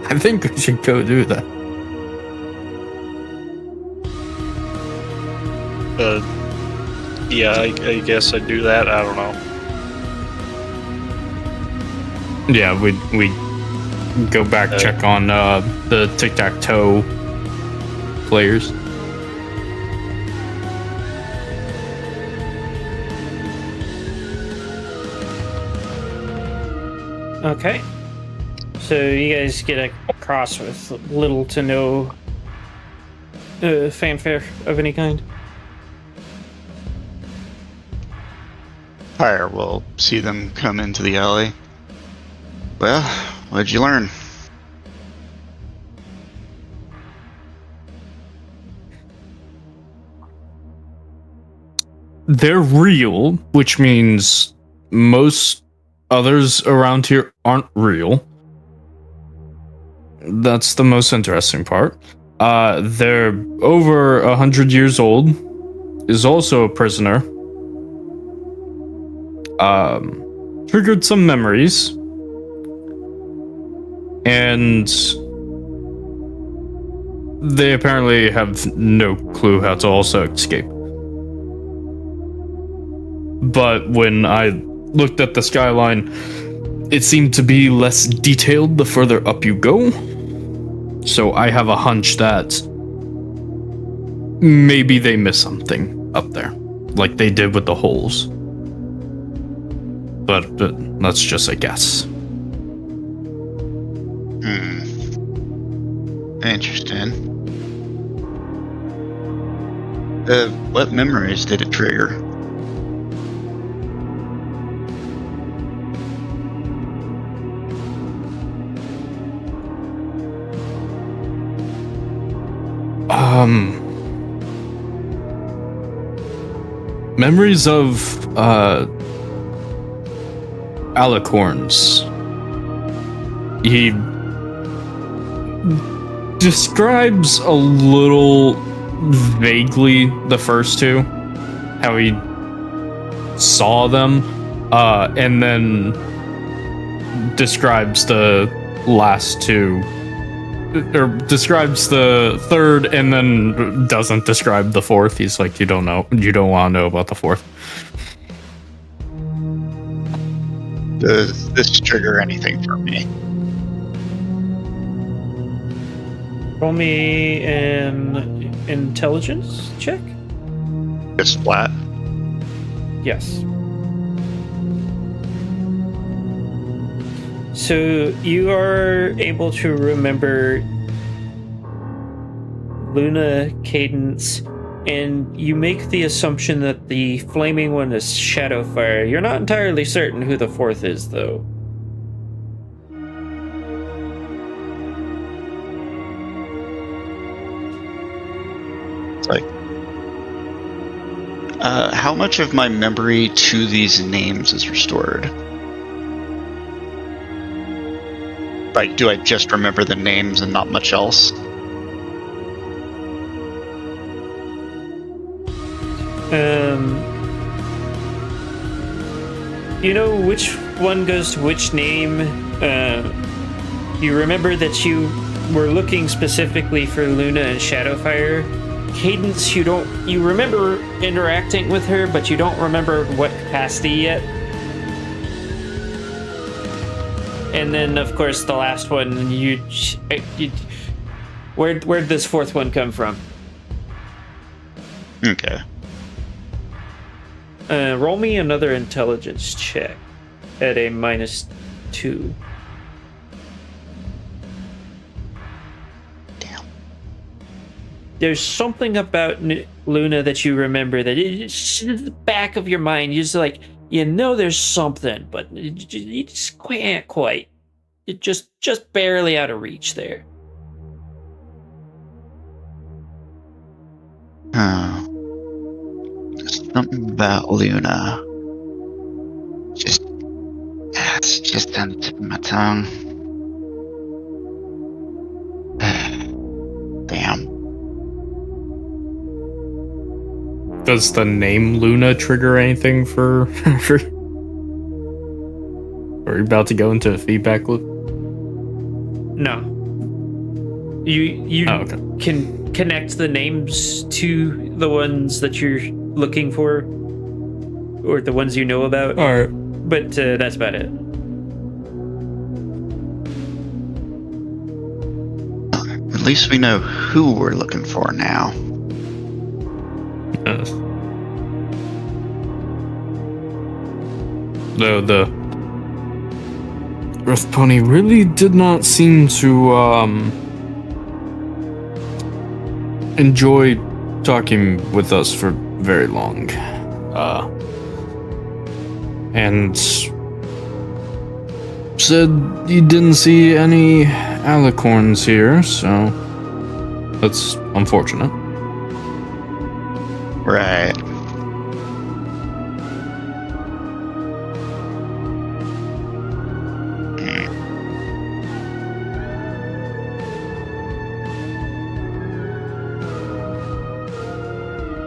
I think we should go do that. Yeah, I guess I'd do that. I don't know. Yeah, we go back, check on the tic-tac-toe players. Okay. So you guys get across with little to no fanfare of any kind. Fire will see them come into the alley. Well, what'd you learn? They're real, which means most others around here aren't real. That's the most interesting part. They're over 100 years old, is also a prisoner. Triggered some memories. And they apparently have no clue how to also escape. But when I looked at the skyline, it seemed to be less detailed the further up you go. So I have a hunch that maybe they missed something up there, like they did with the holes. But that's just a guess. Interesting. What memories did it trigger? Memories of Alicorns. He describes a little vaguely the first two, how he saw them, and then describes the last two, or describes the third and then doesn't describe the fourth. He's like, you don't want to know about the fourth. Does this trigger anything for me? Roll me an intelligence check. Just flat. Yes. So you are able to remember Luna, Cadence, and you make the assumption that the flaming one is Shadowfire. You're not entirely certain who the fourth is, though. How much of my memory to these names is restored? Like, do I just remember the names and not much else? You know which one goes to which name? You remember that you were looking specifically for Luna and Shadowfire. Cadence, you remember interacting with her, but you don't remember what capacity yet. And then, of course, the last one, where'd this fourth one come from? Okay. Roll me another intelligence check at a -2. Damn. There's something about Luna that you remember that it's just in the back of your mind. You're just like, you know there's something, but you just can't quite. You're just barely out of reach there. Oh. Something about Luna. It's just on the tip of my tongue. Damn. Does the name Luna trigger anything for? Are you about to go into a feedback loop? No. You Oh, okay. can connect the names to the ones that you're looking for, or the ones you know about. All right. But that's about it. At least we know who we're looking for now. Yes. Though the Earth Pony really did not seem to enjoy talking with us for very long. And said he didn't see any alicorns here, so that's unfortunate. Right.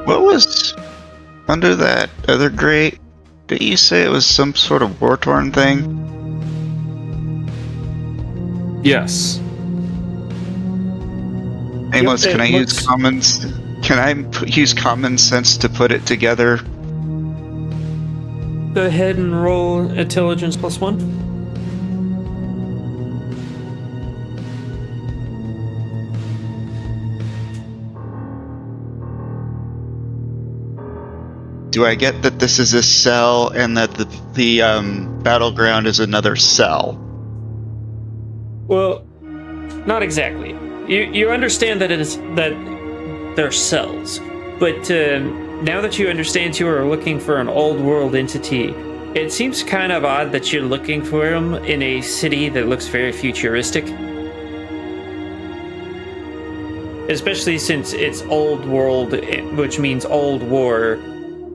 What was under that other grate? Did you say it was some sort of war-torn thing? Yes. Amos, Yep, can I it use looks- commons? Can I use common sense to put it together? Go ahead and roll intelligence +1. Do I get that this is a cell and that the battleground is another cell? Well, not exactly. You understand that they're cells, but now that you understand you are looking for an old world entity, it seems kind of odd that you're looking for them in a city that looks very futuristic. Especially since it's old world, which means old war.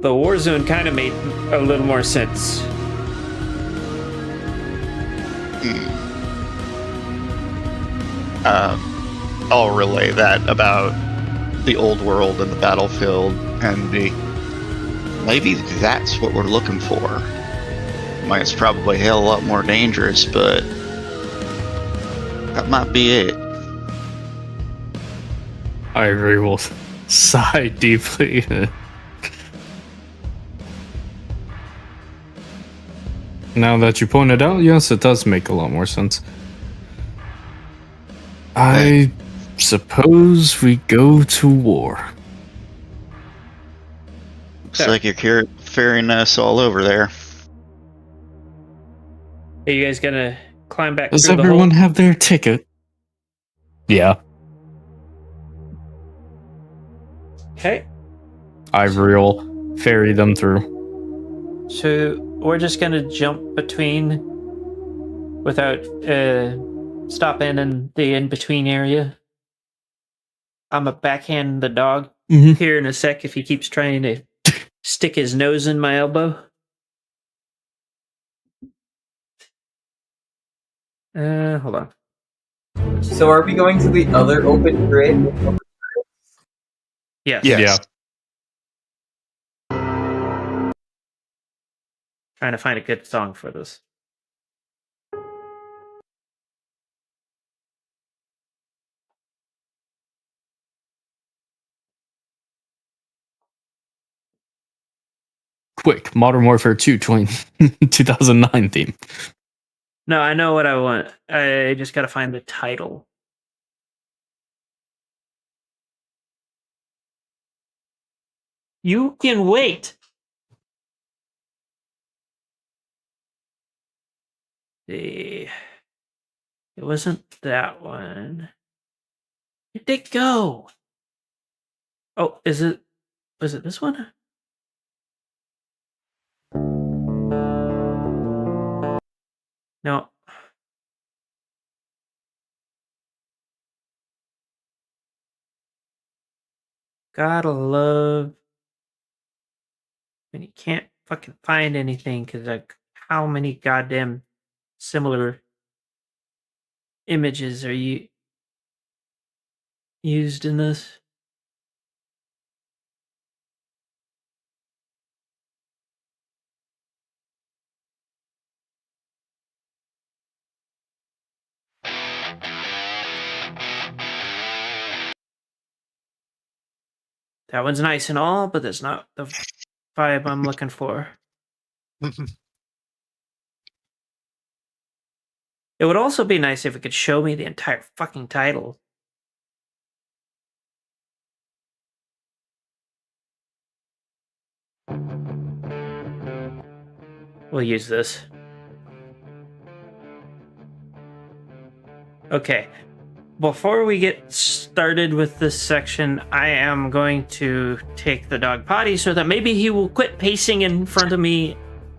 The war zone kind of made a little more sense. I'll relay that about the old world and the battlefield, and maybe that's what we're looking for. Like, it's probably a hell of a lot more dangerous, but that might be it. Ivory will sigh deeply. Now that you pointed out, yes, it does make a lot more sense. I suppose we go to war. Looks like you're ferrying us all over there. Are you guys gonna climb back Does through the everyone hole? have their ticket? Yeah. Okay. Ivory will ferry them through. So we're just gonna jump between without stopping in the in-between area. I'm a backhand the dog Mhm. here in a sec if he keeps trying to stick his nose in my elbow. Hold on. So are we going to the other open grid? Yes. Yes. Trying to find a good song for this. Quick, Modern Warfare 2 2009 theme. No, I know what I want. I just got to find the title. You can wait. See. It wasn't that one. Where'd it go? Oh, was it this one? No. Gotta love when you can't fucking find anything because like how many goddamn similar images are you used in this? That one's nice and all, but that's not the vibe I'm looking for. It would also be nice if it could show me the entire fucking title. We'll use this. Okay. Before we get started with this section, I am going to take the dog potty so that maybe he will quit pacing in front of me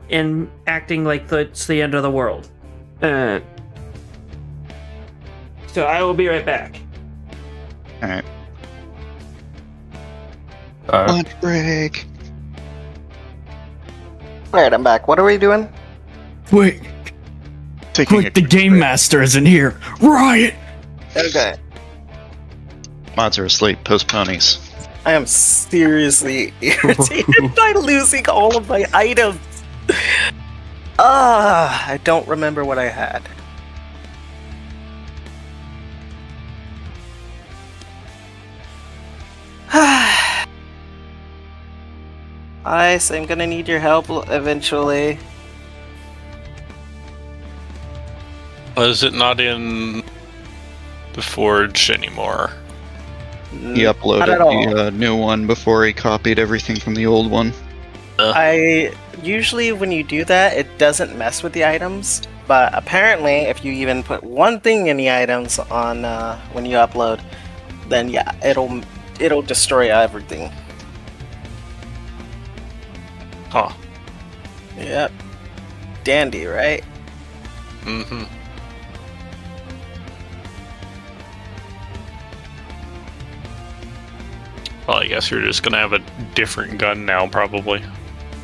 and acting like it's the end of the world. So I will be right back. All right. Uh, Lunch break. Alright, I'm back. What are we doing? Wait, Taking quick, the game master isn't here. Riot! Okay. Mods are asleep. Post ponies. I am seriously irritated by losing all of my items. I don't remember what I had. Ice, I'm gonna need your help eventually. Is it not in the Forge anymore? He Not uploaded at all. the new one before he copied everything from the old one. I usually when you do that, it doesn't mess with the items. But apparently, if you even put one thing in the items on when you upload, then yeah, it'll destroy everything. Huh. Yep. Dandy, right? Mm-hmm. Well, I guess you're just gonna have a different gun now, probably.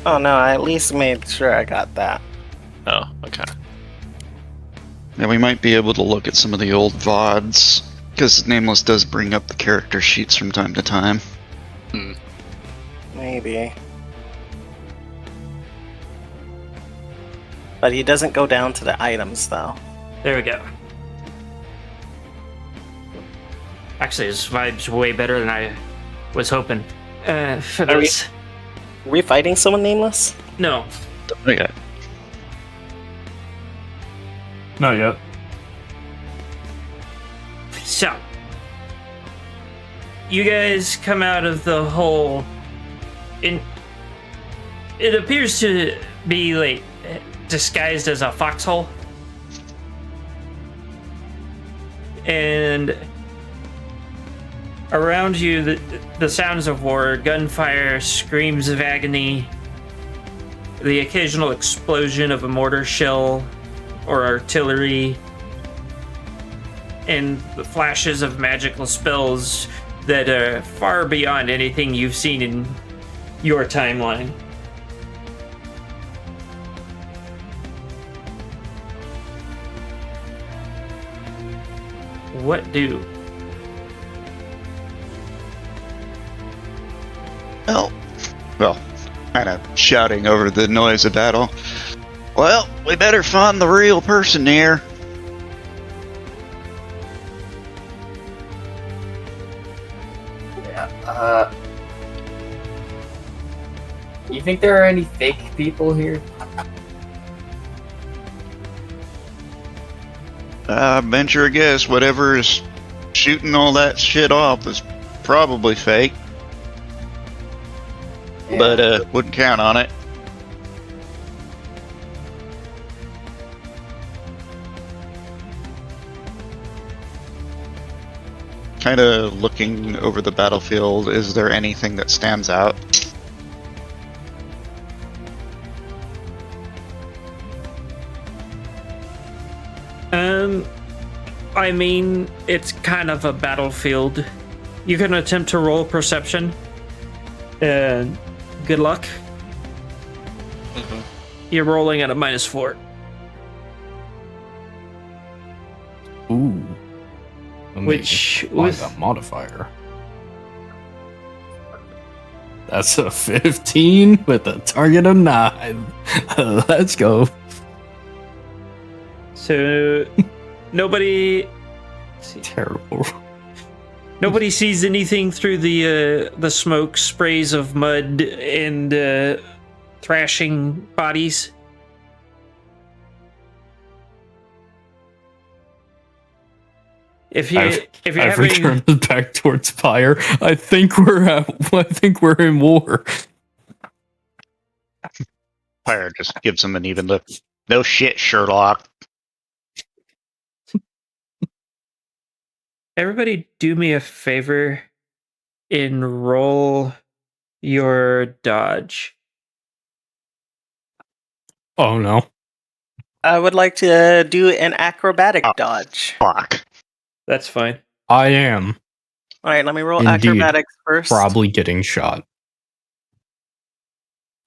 Oh no, I at least made sure I got that. Oh, okay. Now we might be able to look at some of the old VODs, because Nameless does bring up the character sheets from time to time. Maybe. But he doesn't go down to the items though. There we go. Actually, this vibe's way better than I was hoping. For Are we- this. Are we fighting someone nameless? No. Okay. Not yet. So, you guys come out of the hole. In it appears to be like disguised as a foxhole, and around you, the sounds of war, gunfire, screams of agony, the occasional explosion of a mortar shell or artillery, and the flashes of magical spells that are far beyond anything you've seen in your timeline. What do? Well, kind of shouting over the noise of battle. Well, we better find the real person here. Yeah. You think there are any fake people here? I venture a guess whatever is shooting all that shit off is probably fake. Yeah. But wouldn't count on it. Kind of looking over the battlefield, is there anything that stands out? I mean, it's kind of a battlefield. You can attempt to roll perception. Good luck. You're rolling at a -4. Ooh. Let me Which, apply with that modifier. That's a 15 with a target of 9. Let's go. so nobody Terrible. nobody sees anything through the smoke sprays of mud and thrashing bodies. If you're I've having returned back towards fire. I think we're in war. Fire just gives him an even look. No shit, Sherlock. everybody do me a favor and roll your dodge. Oh no. I would like to do an acrobatic dodge. Fuck. That's fine. I am All right, let me roll Indeed. acrobatics first. probably getting shot.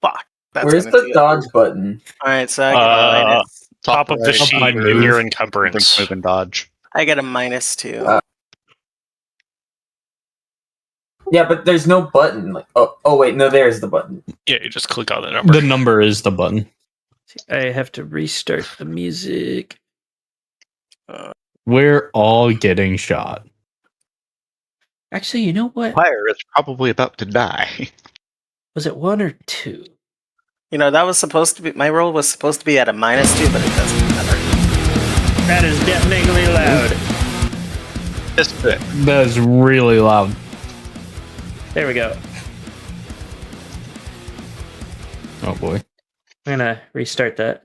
Fuck. That's Where's gonna the do it. dodge button? All right, so I get a minus. Top of the right. sheet my in move. your Think encumbrance. move and dodge. I get a -2. Yeah, but there's no button. Like, oh wait, no, there's the button. Yeah, you just click on the number. The number is the button. I have to restart the music. We're all getting shot. Actually, you know what? Fire is probably about to die. Was it 1 or 2? You know, that was supposed to be, my roll was supposed to be at a -2, but it doesn't matter. That is deafeningly loud. Just a bit. That is really loud. There we go. Oh boy. I'm gonna restart that.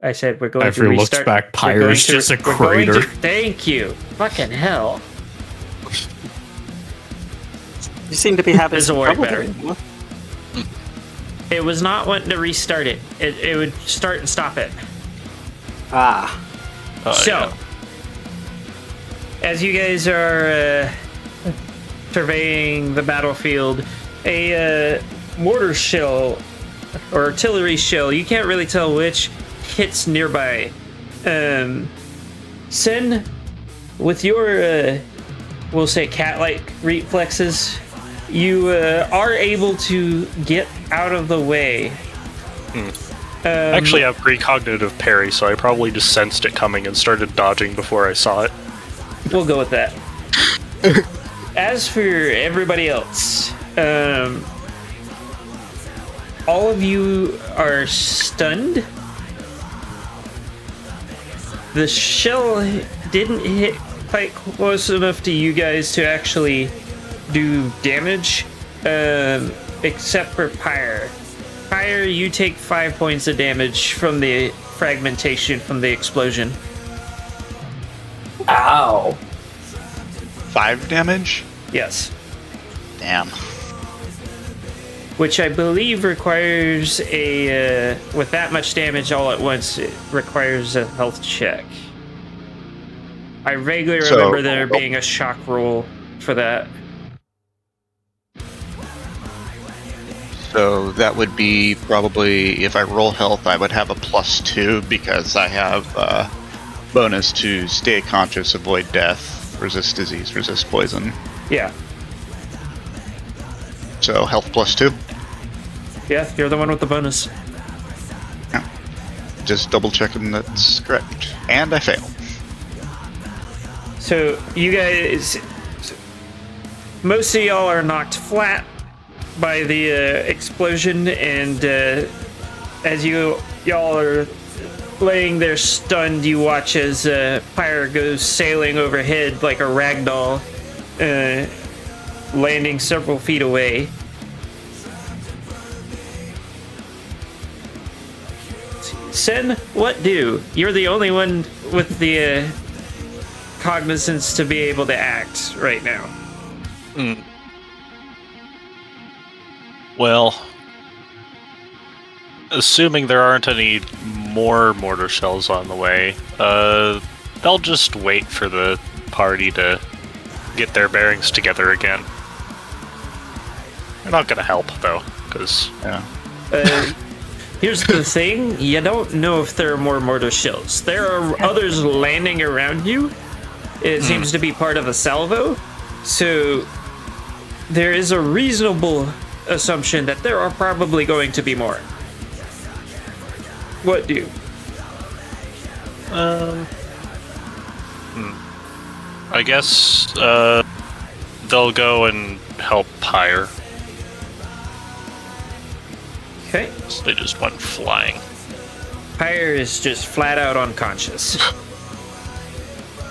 I said we're going After to he looks restart. back, we're going Pyre's to- just a we're going to- crater. Thank you. Fucking hell. You seem to be having This'll work better. trouble. It was not wanting to restart it. It would start and stop it. Ah. So, as you guys are surveying the battlefield, a mortar shell or artillery shell, you can't really tell which, hits nearby. Sen, with your, we'll say cat-like reflexes, you are able to get out of the way. Actually, I have precognitive parry, so I probably just sensed it coming and started dodging before I saw it. We'll go with that. As for everybody else, all of you are stunned. The shell didn't hit quite close enough to you guys to actually do damage, except for Pyre. Pyre, you take 5 points of damage from the fragmentation from the explosion. Ow. 5 damage? Yes. Damn. Which I believe requires a, with that much damage all at once, it requires a health check. I vaguely So- remember there being a shock roll for that. So that would be probably, if I roll health, I would have a +2 because I have bonus to stay conscious, avoid death, resist disease, resist poison. Yeah. So health +2. Yeah, you're the one with the bonus. Just double checking that's correct. And I fail. So you guys, most of y'all are knocked flat by the explosion, and as y'all are laying there stunned, you watch as Pyre goes sailing overhead like a ragdoll, landing several feet away. Sen, what do? You're the only one with the cognizance to be able to act right now. Well, assuming there aren't any more mortar shells on the way, they'll just wait for the party to get their bearings together again. They're not gonna help, though, because... Yeah. Here's the thing, you don't know if there are more mortar shells. There are others landing around you. It seems to be part of a salvo. So there is a reasonable assumption that there are probably going to be more. What do? I guess, they'll go and help Pyre. Okay. So they just went flying. Pyre is just flat out unconscious.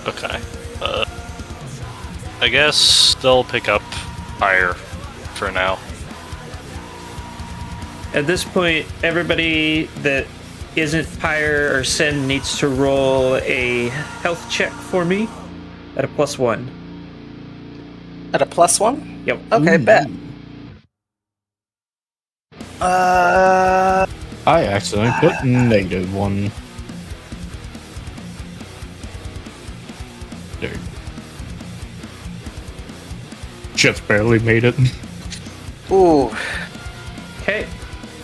Okay. I guess they'll pick up Pyre for now. At this point, everybody that isn't Pyre or Sen needs to roll a health check for me at a +1. At a +1? Yep. Okay, bet. I accidentally put -1. There. Just barely made it. Ooh. Okay.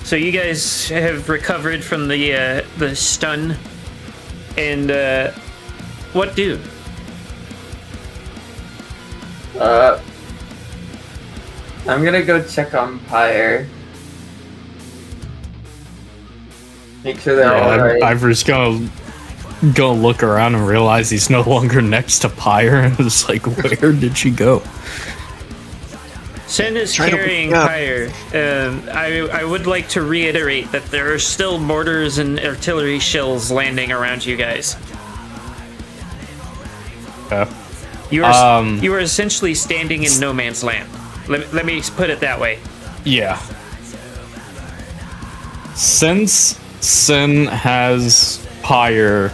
So you guys have recovered from the stun, and what do? I'm gonna go check on Pyre. Make sure they're all right. Ivor's gonna look around and realize he's no longer next to Pyre, and it's like, where did she go? Sen is Try to carrying wake up. Pyre. I would like to reiterate that there are still mortars and artillery shells landing around you guys. You are essentially standing in no man's land. Let me put it that way. Yeah. Since Sin has Pyre,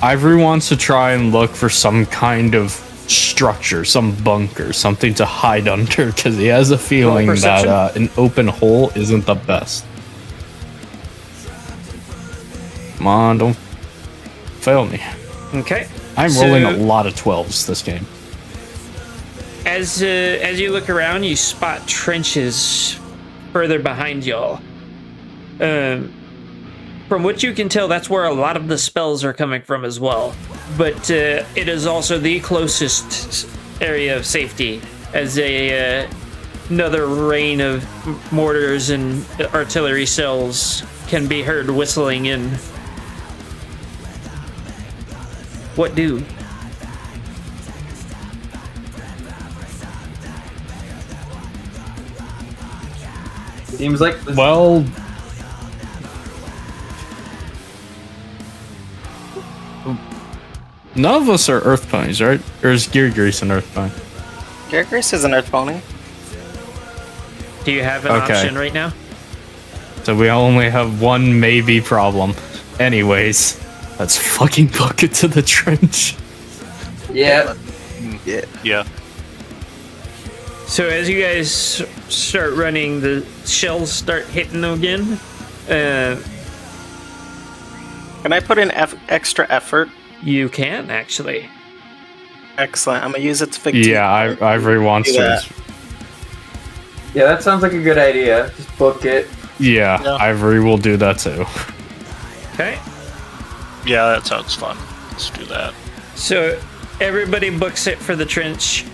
Ivory wants to try and look for some kind of structure, some bunker, something to hide under, because he has a feeling that an open hole isn't the best. Come on, don't fail me. Okay. I'm rolling a lot of 12s this game. As you look around, you spot trenches further behind y'all. From what you can tell, that's where a lot of the spells are coming from as well. But it is also the closest area of safety, as another rain of mortars and artillery shells can be heard whistling in. What do? Seems like this. Well, none of us are Earth Ponies, right? Or is Gear Grease an Earth Pony? Gear Grease is an Earth Pony. Do you have an Okay. option right now? So we only have one maybe problem. Anyways, let's fucking book it to the trench. Yeah. Yeah. So as you guys start running, the shells start hitting them again. Can I put in extra effort? You can, actually. Excellent. I'm gonna use it to fix. Yeah, Ivory wants Do to. that. Yeah, that sounds like a good idea. Just book it. Yeah, Yeah. Ivory will do that too. Okay. Yeah, that sounds fun. Let's do that. So everybody books it for the trench,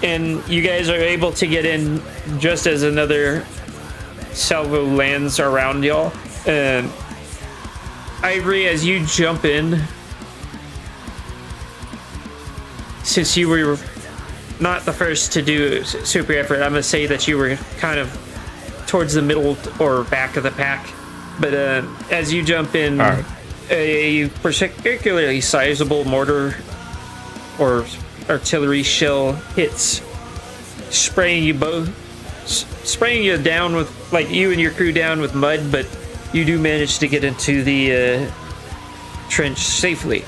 and you guys are able to get in just as another salvo lands around y'all. Ivory, as you jump in, since you were not the first to do super effort, I'm gonna say that you were kind of towards the middle or back of the pack. But as you jump in, All right. a particularly sizable mortar or artillery shell hits, spraying you down with, like, you and your crew down with mud, but you do manage to get into the trench safely.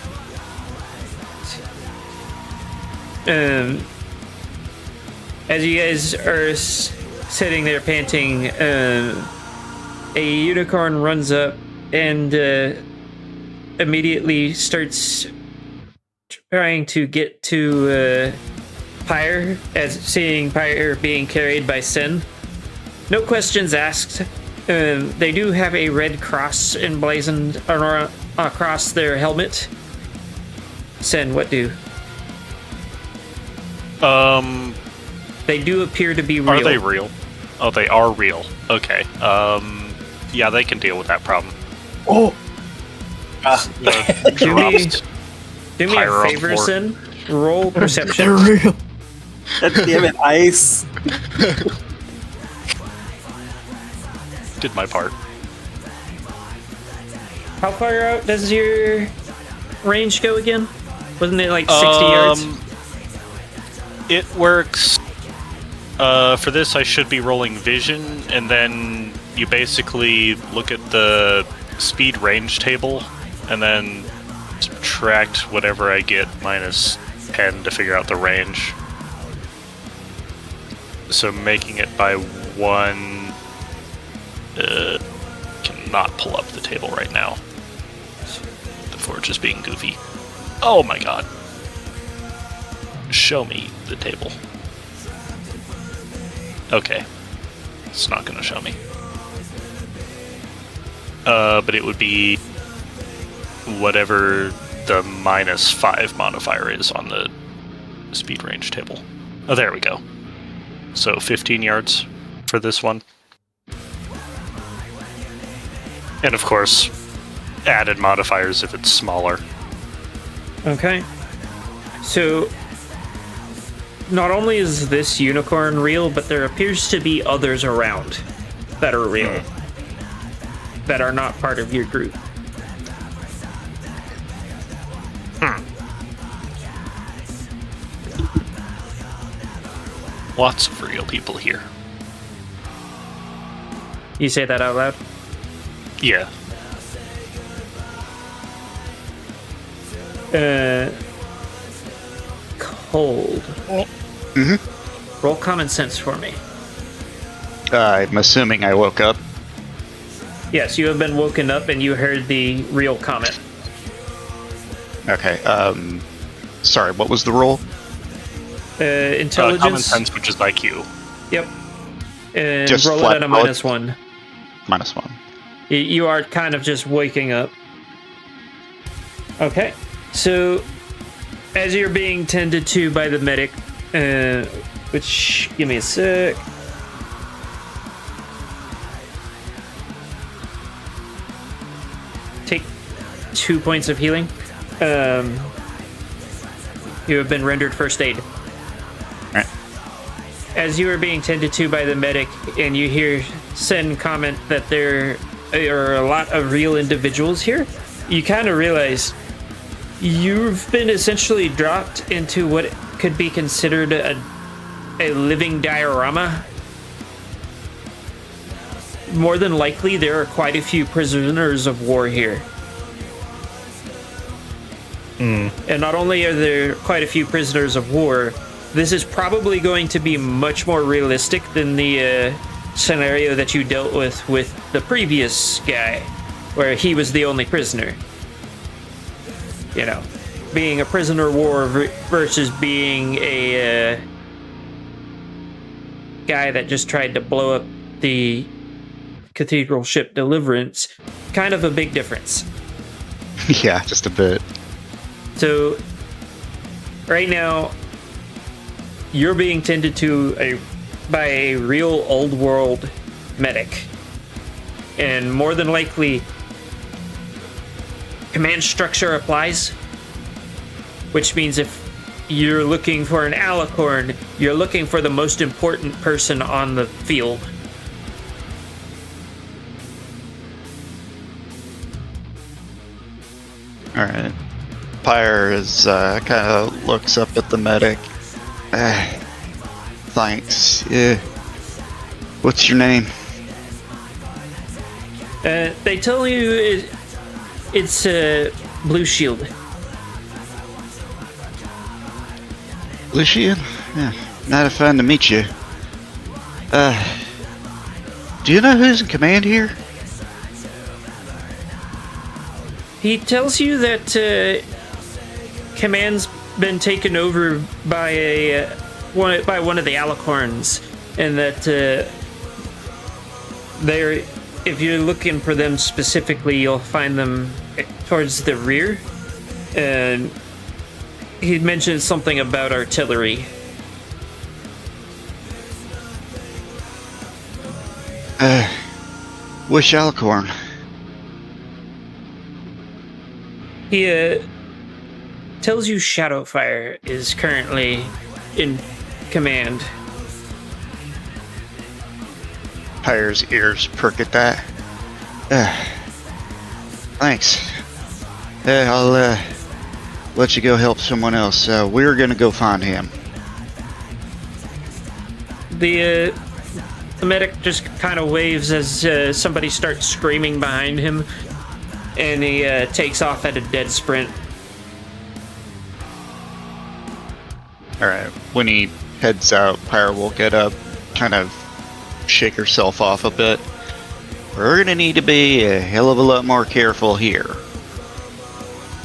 As you guys are sitting there panting, a unicorn runs up and immediately starts trying to get to Pyre, as seeing Pyre being carried by Sin. No questions asked. They do have a red cross emblazoned across their helmet. Sin, what do? They do appear to be real. Are they real? Oh, they are real. Okay. Yeah, they can deal with that problem. Oh! Do me Pyre a on favor, board. Sin. Roll perception. real. God damn it, Ice. Did my part. How far out does your range go again? Wasn't it like 60 yards? It works. For this, I should be rolling vision, and then you basically look at the speed range table, and then subtract whatever I get minus 10 to figure out the range. So making it by 1. Cannot pull up the table right now. The Forge is being goofy. Oh my god. Show me the table. Okay. It's not gonna show me. But it would be whatever the -5 modifier is on the speed range table. Oh, there we go. So 15 yards for this one. And of course, added modifiers if it's smaller. Okay. So, not only is this unicorn real, but there appears to be others around that are real, that are not part of your group. Lots of real people here. You say that out loud? Yeah. Cold. Roll common sense for me. I'm assuming I woke up. Yes, you have been woken up and you heard the real comment. Okay. Sorry, what was the roll? Intelligence. Common sense, which is IQ. Yep. And Just roll it flat at a roll? -1. -1. You are kind of just waking up. Okay. So, as you're being tended to by the medic, which, give me a sec. Take 2 points of healing. You have been rendered first aid. Alright. As you are being tended to by the medic, and you hear Sen comment that there are a lot of real individuals here, you kind of realize you've been essentially dropped into what could be considered a living diorama. More than likely, there are quite a few prisoners of war here. And not only are there quite a few prisoners of war, this is probably going to be much more realistic than the scenario that you dealt with the previous guy, where he was the only prisoner. You know, being a prisoner of war versus being a guy that just tried to blow up the cathedral ship Deliverance, kind of a big difference. Yeah, just a bit. So, right now, you're being tended to by a real old world medic. And more than likely, command structure applies. Which means if you're looking for an alicorn, you're looking for the most important person on the field. Alright. Pyre is kind of looks up at the medic. Thanks. Yeah. What's your name? They tell you it's Blue Shield. Blue Shield? Yeah. Not fun to meet you. Do you know who's in command here? He tells you that command's been taken over by one of the Alicorns, and that they're, if you're looking for them specifically, you'll find them towards the rear. And he mentioned something about artillery. Which Alicorn? He tells you Shadowfire is currently in command. Pyre's ears perk at that. Thanks. I'll let you go help someone else. We're gonna go find him. The medic just kind of waves as somebody starts screaming behind him, and he takes off at a dead sprint. Alright, when he heads out, Pyre will get up, kind of shake herself off a bit. We're gonna need to be a hell of a lot more careful here.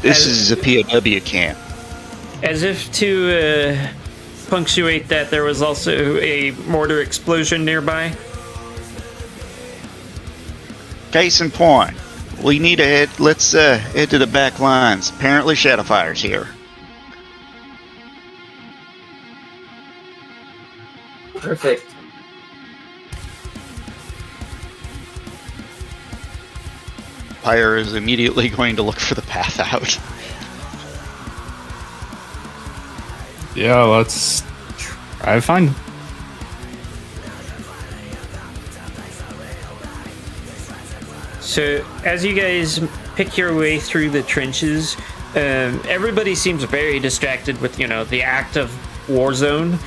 This is a POW camp. As if to punctuate that, there was also a mortar explosion nearby. Case in point, we need to head. Let's head to the back lines. Apparently, Shadowfire's here. Perfect. Pyre is immediately going to look for the path out. Yeah, let's try to find him. So, as you guys pick your way through the trenches, everybody seems very distracted with, the act of Warzone.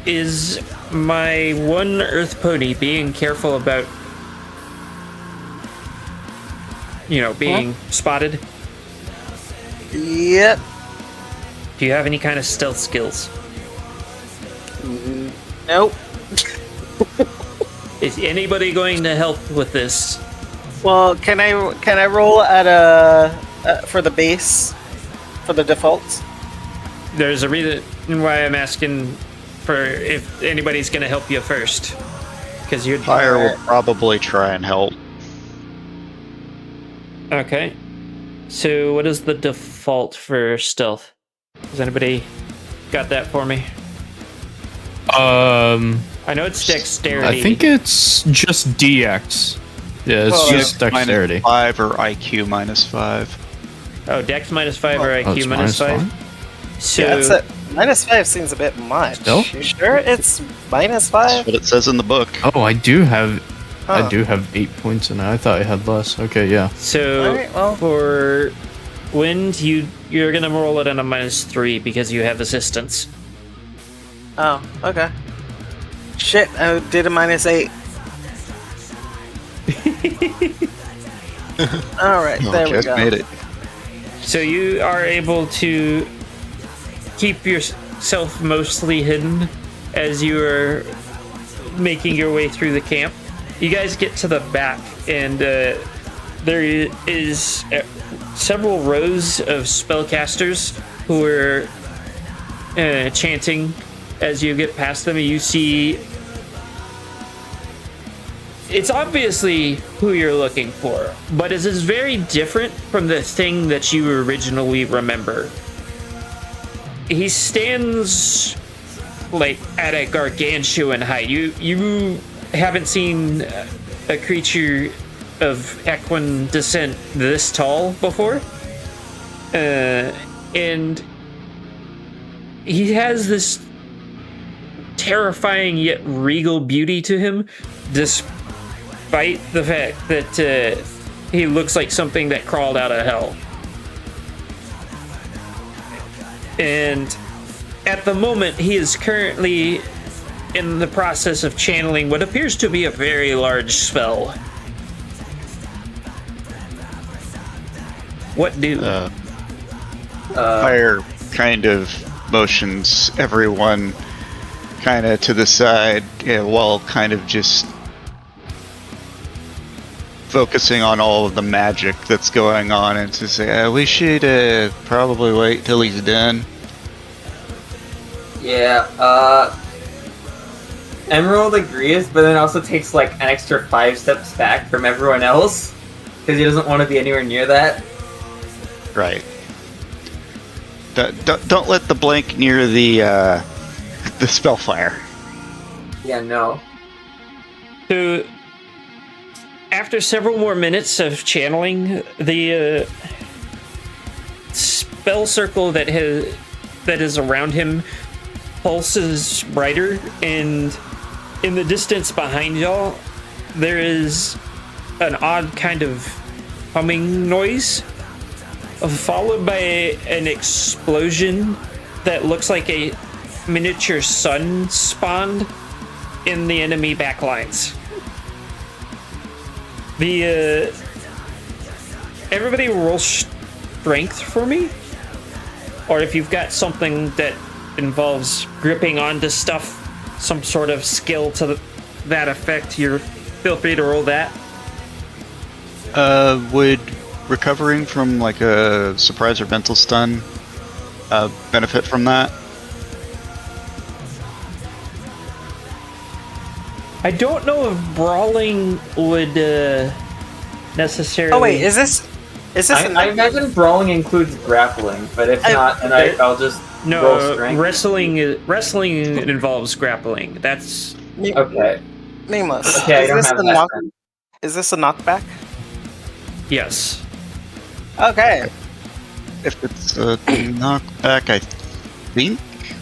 Is my one Earth Pony being careful about, being spotted? Yep. Do you have any kind of stealth skills? Nope. Is anybody going to help with this? Well, can I roll at for the base, for the defaults? There's a reason why I'm asking for if anybody's going to help you first, because you're Pyre will probably try and help. Okay. So what is the default for stealth? Has anybody got that for me? I know it's dexterity. I think it's just DX. Yeah, it's just dexterity. -5 or IQ -5. Oh, dex -5 or IQ -5. -5. So Yeah, that's it. -5 seems a bit much. Stealth? You sure it's That's -5? what it says in the book. Oh, I do have Huh. 8 points in it. I thought I had less. Okay, yeah. So Alright, well. for wind, you're gonna roll it on a -3 because you have assistance. Oh, okay. Shit, I did a -8. Alright, there we Just go. made it. So you are able to keep yourself mostly hidden as you are making your way through the camp. You guys get to the back, and there is several rows of spellcasters who are chanting as you get past them. You see, it's obviously who you're looking for, but it is very different from the thing that you originally remember. He stands like at a gargantuan height. You haven't seen a creature of equine descent this tall before, and he has this terrifying yet regal beauty to him, despite the fact that he looks like something that crawled out of hell. And at the moment, he is currently in the process of channeling what appears to be a very large spell. What do? Fire kind of motions everyone kind of to the side, while kind of just focusing on all of the magic that's going on, and to say, we should probably wait till he's done. Yeah, Emerald agrees, but then also takes like an extra 5 steps back from everyone else, because he doesn't want to be anywhere near that. Right. Don't let the blank near the spellfire. Yeah, no. So, after several more minutes of channeling, the spell circle that is around him pulses brighter, and in the distance behind y'all, there is an odd kind of humming noise, followed by an explosion that looks like a miniature sun spawned in the enemy backlines. Everybody roll strength for me, or if you've got something that involves gripping onto stuff, some sort of skill to that effect, feel free to roll that. Would recovering from like a surprise or mental stun benefit from that? I don't know if brawling would necessarily. Oh wait, is this? I imagine brawling includes grappling, but if not, then I'll just roll no strength. wrestling involves grappling. That's Okay. Nameless. Okay, I don't have that then. Is this a knockback? yes. Okay. If it's a knockback, I think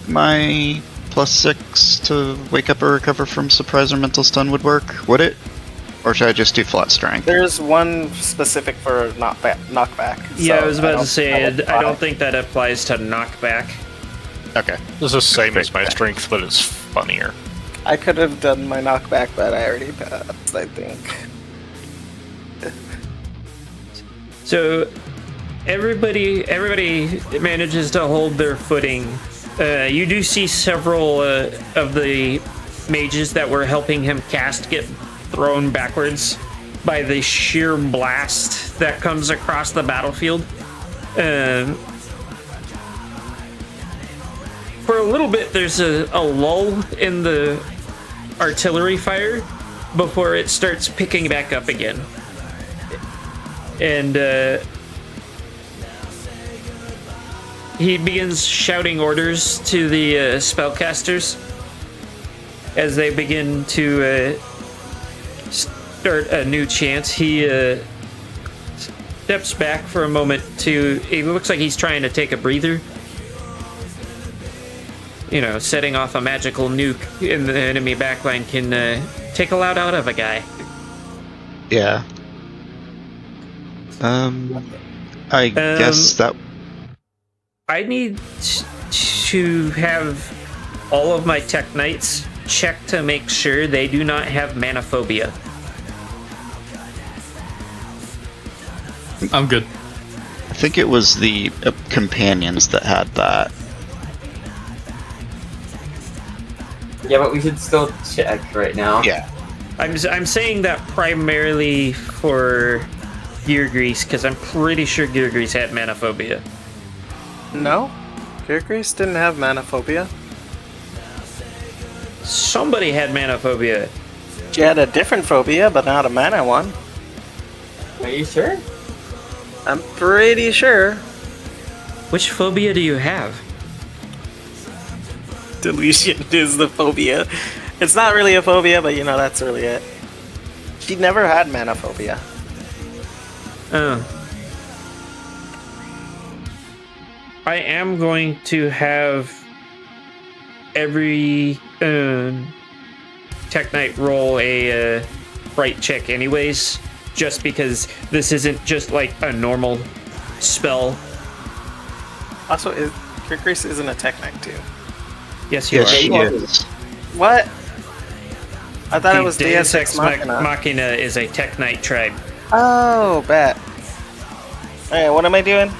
my +6 to wake up or recover from surprise or mental stun would work. Would it? Or should I just do flat strength? There's one specific for knockback. Yeah, so I was about to say, I I don't think that applies to knockback. Okay. This is the same as my Okay. strength, but it's funnier. I could have done my knockback, but I already passed, I think. So everybody manages to hold their footing. You do see several of the mages that were helping him cast get thrown backwards by the sheer blast that comes across the battlefield. For a little bit, there's a lull in the artillery fire before it starts picking back up again. And he begins shouting orders to the spellcasters as they begin to start a new chant. He steps back for a moment it looks like he's trying to take a breather. You know, setting off a magical nuke in the enemy backline can take a lot out of a guy. Yeah. I guess that. I need to have all of my Tech Knights check to make sure they do not have manophobia. I'm good. I think it was the companions that had that. Yeah, but we should still check right now. Yeah. I'm saying that primarily for Gear Grease, because I'm pretty sure Gear Grease had manophobia. No? Grace didn't have manophobia. Somebody had manophobia. She had a different phobia, but not a mana one. Are you sure? I'm pretty sure. Which phobia do you have? Deletion is the phobia. It's not really a phobia, but that's really it. She never had manophobia. Oh. I am going to have every Tech Knight roll a fright check anyways, just because this isn't just like a normal spell. Also, Grace isn't a Tech Knight too. Yes, you Yes, are. she is. What? I thought it was Deus Deus Ex Ex Machina. Machina is a Tech Knight tribe. Oh, bet. Alright, what am I doing?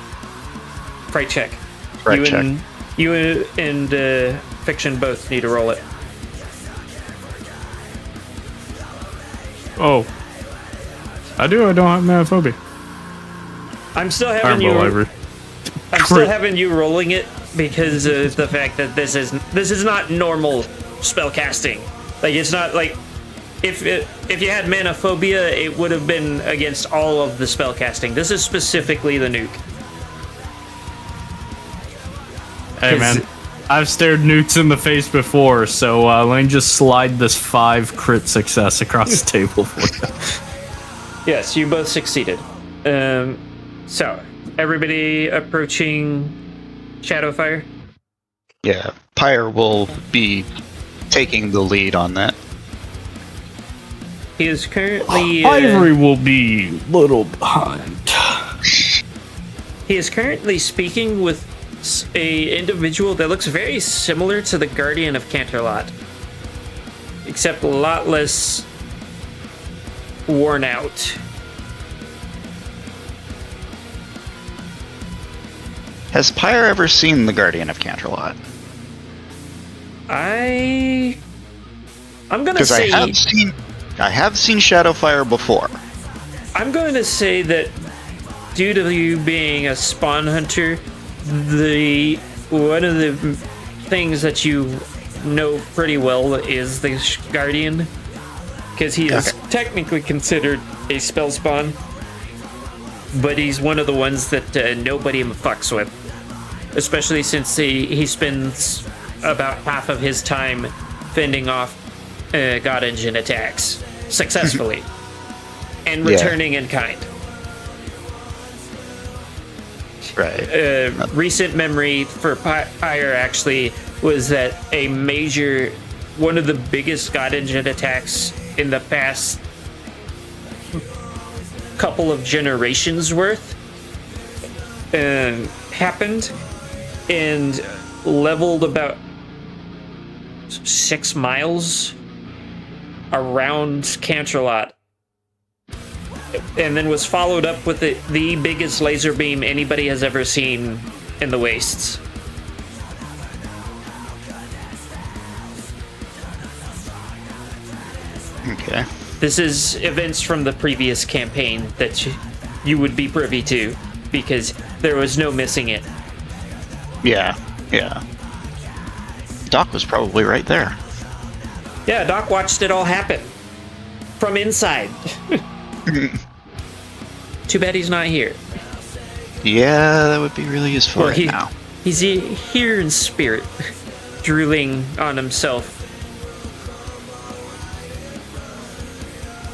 Fright check. Fright check. You and Fiction both need to roll it. Oh. I don't have manophobia. I'm still having Arm you. over. I'm still having you rolling it because of the fact that this is not normal spell casting. Like, it's not like if you had manophobia, it would have been against all of the spell casting. This is specifically the nuke. Hey man, I've stared nukes in the face before, so let me just slide this 5 crit success across the table for you. Yes, you both succeeded. So everybody approaching Shadowfire. Yeah, Pyre will be taking the lead on that. He is currently Ivory will be a little behind. He is currently speaking with a individual that looks very similar to the Guardian of Canterlot, except a lot less worn out. Has Pyre ever seen the Guardian of Canterlot? I'm gonna Because say I have seen Shadowfire before. I'm going to say that due to you being a spawn hunter, one of the things that you know pretty well is the Guardian, because he is technically considered a spell spawn, but he's one of the ones that nobody fucks with, especially since he spends about half of his time fending off God Engine attacks successfully and returning in kind. Right. Recent memory for Pyre actually was that one of the biggest God Engine attacks in the past couple of generations worth happened and leveled about 6 miles around Canterlot, and then was followed up with the biggest laser beam anybody has ever seen in the wastes. Okay. This is events from the previous campaign that you would be privy to, because there was no missing it. Yeah. Doc was probably right there. Yeah, Doc watched it all happen from inside. Too bad he's not here. Yeah, that would be really useful right now. He's here in spirit, drooling on himself.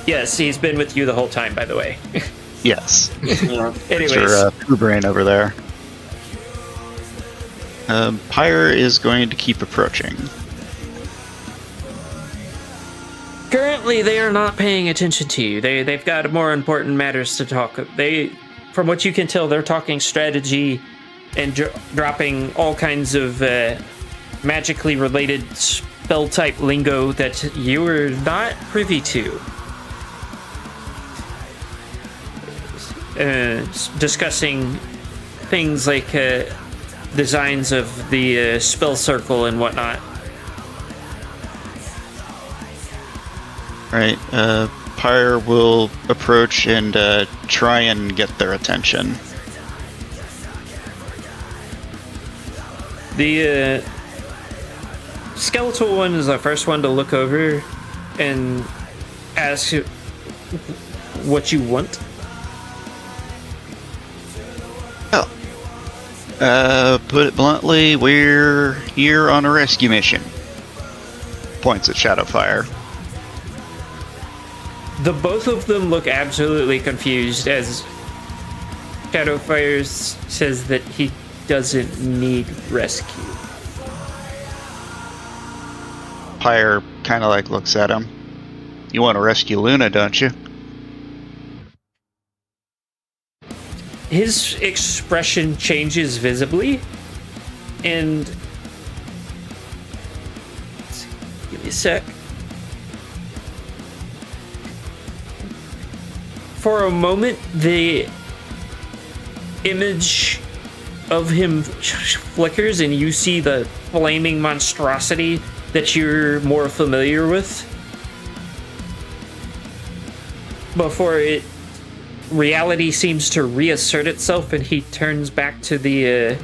Yes, he's been with you the whole time, by the way. Yes. Anyways, Mr. Pooh Brain over there. Pyre is going to keep approaching. currently they are not paying attention to you. They've got more important matters to talk. From what you can tell, they're talking strategy and dropping all kinds of magically related spell type lingo that you are not privy to. Discussing things like designs of the spell circle and whatnot. Right, Pyre will approach and try and get their attention. The skeletal one is the first one to look over and ask what you want. Put it bluntly, we're here on a rescue mission. Points at Shadowfire. The both of them look absolutely confused as Shadowfire says that he doesn't need rescue. Pyre kind of like looks at him. You want to rescue Luna, don't you? His expression changes visibly, and give me a sec. For a moment, the image of him flickers, and you see the flaming monstrosity that you're more familiar with. Before reality seems to reassert itself, and he turns back to the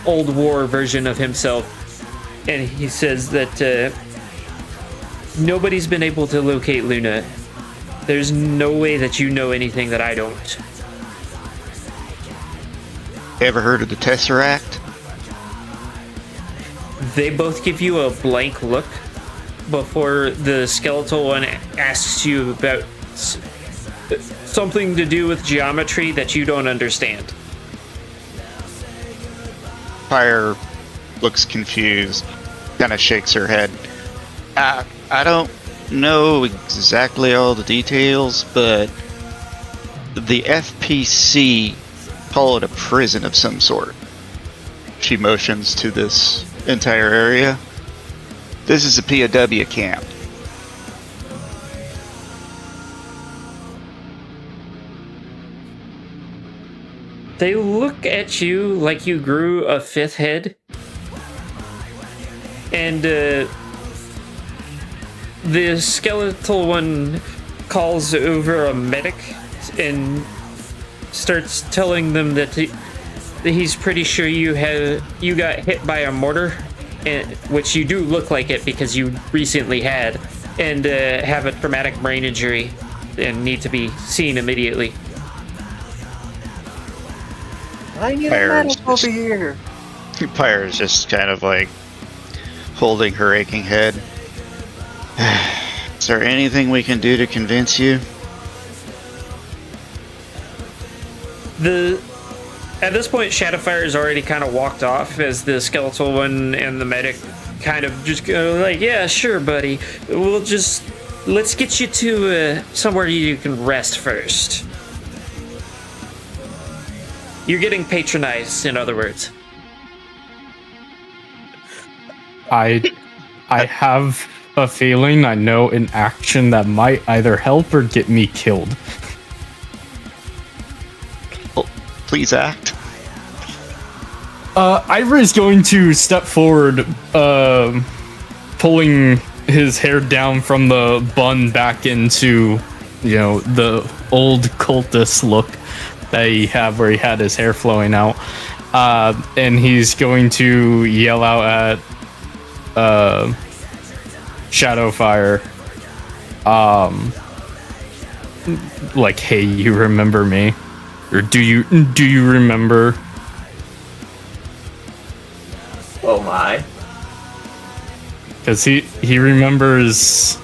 old war version of himself, and he says that nobody's been able to locate Luna. There's no way that you know anything that I don't. Ever heard of the Tesseract? They both give you a blank look before the skeletal one asks you about something to do with geometry that you don't understand. Pyre looks confused, kind of shakes her head. I don't know exactly all the details, but the FPC call it a prison of some sort. She motions to this entire area. This is a POW camp. They look at you like you grew a fifth head, and the skeletal one calls over a medic and starts telling them that he's pretty sure you got hit by a mortar, which you do look like it because you recently had, and have a traumatic brain injury and need to be seen immediately. I need a medic over here. Pyre is just kind of like holding her aching head. Is there anything we can do to convince you? At this point, Shadowfire has already kind of walked off as the skeletal one and the medic kind of just go like, yeah, sure, buddy. Let's get you to somewhere you can rest first. You're getting patronized, in other words. I have a feeling I know an action that might either help or get me killed. Please act. Ira is going to step forward, pulling his hair down from the bun back into, the old cultist look that he had where he had his hair flowing out. And he's going to yell out at Shadowfire, like, hey, you remember me? Or do you remember? Oh my. Because he remembers.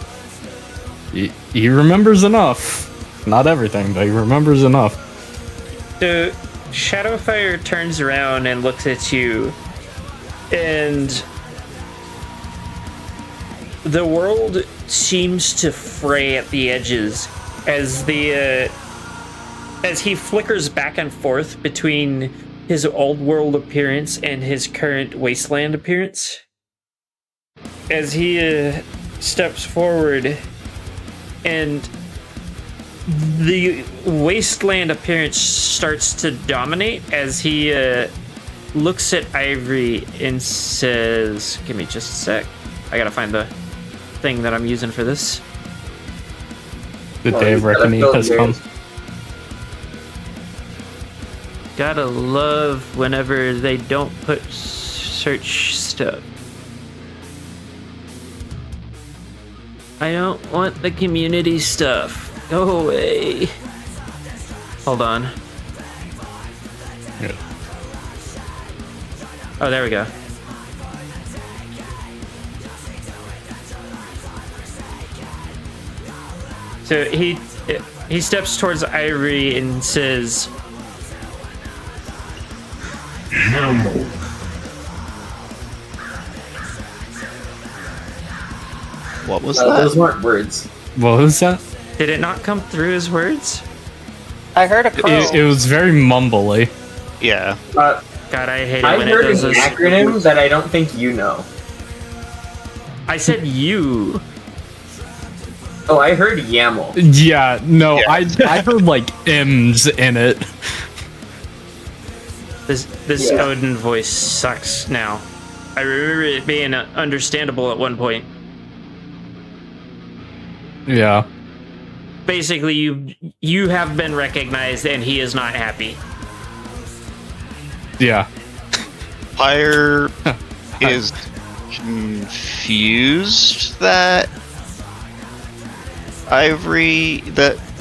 He remembers enough. Not everything, but he remembers enough. So Shadowfire turns around and looks at you, and the world seems to fray at the edges as as he flickers back and forth between his old world appearance and his current wasteland appearance. As he steps forward, and the wasteland appearance starts to dominate as he looks at Ivory and says, give me just a sec. I gotta find the thing that I'm using for this. The day of reckoning has come. Gotta love whenever they don't put search stuff. I don't want the community stuff. Go away. Hold on. Yeah. Oh, there we go. So he steps towards Ivory and says, What was Those that? weren't words. What was that? did it not come through as words? I heard a crow. It was very mumbly. Yeah. Uh, God, I hate it I when it heard does an this. acronym that I don't think you know. I said you. Oh, I heard YAML. Yeah, no, Yeah. I heard like M's in it. This Yeah. Odin voice sucks now. I remember it being understandable at one point. Yeah. Basically, you have been recognized and he is not happy. Yeah. Pyre is confused that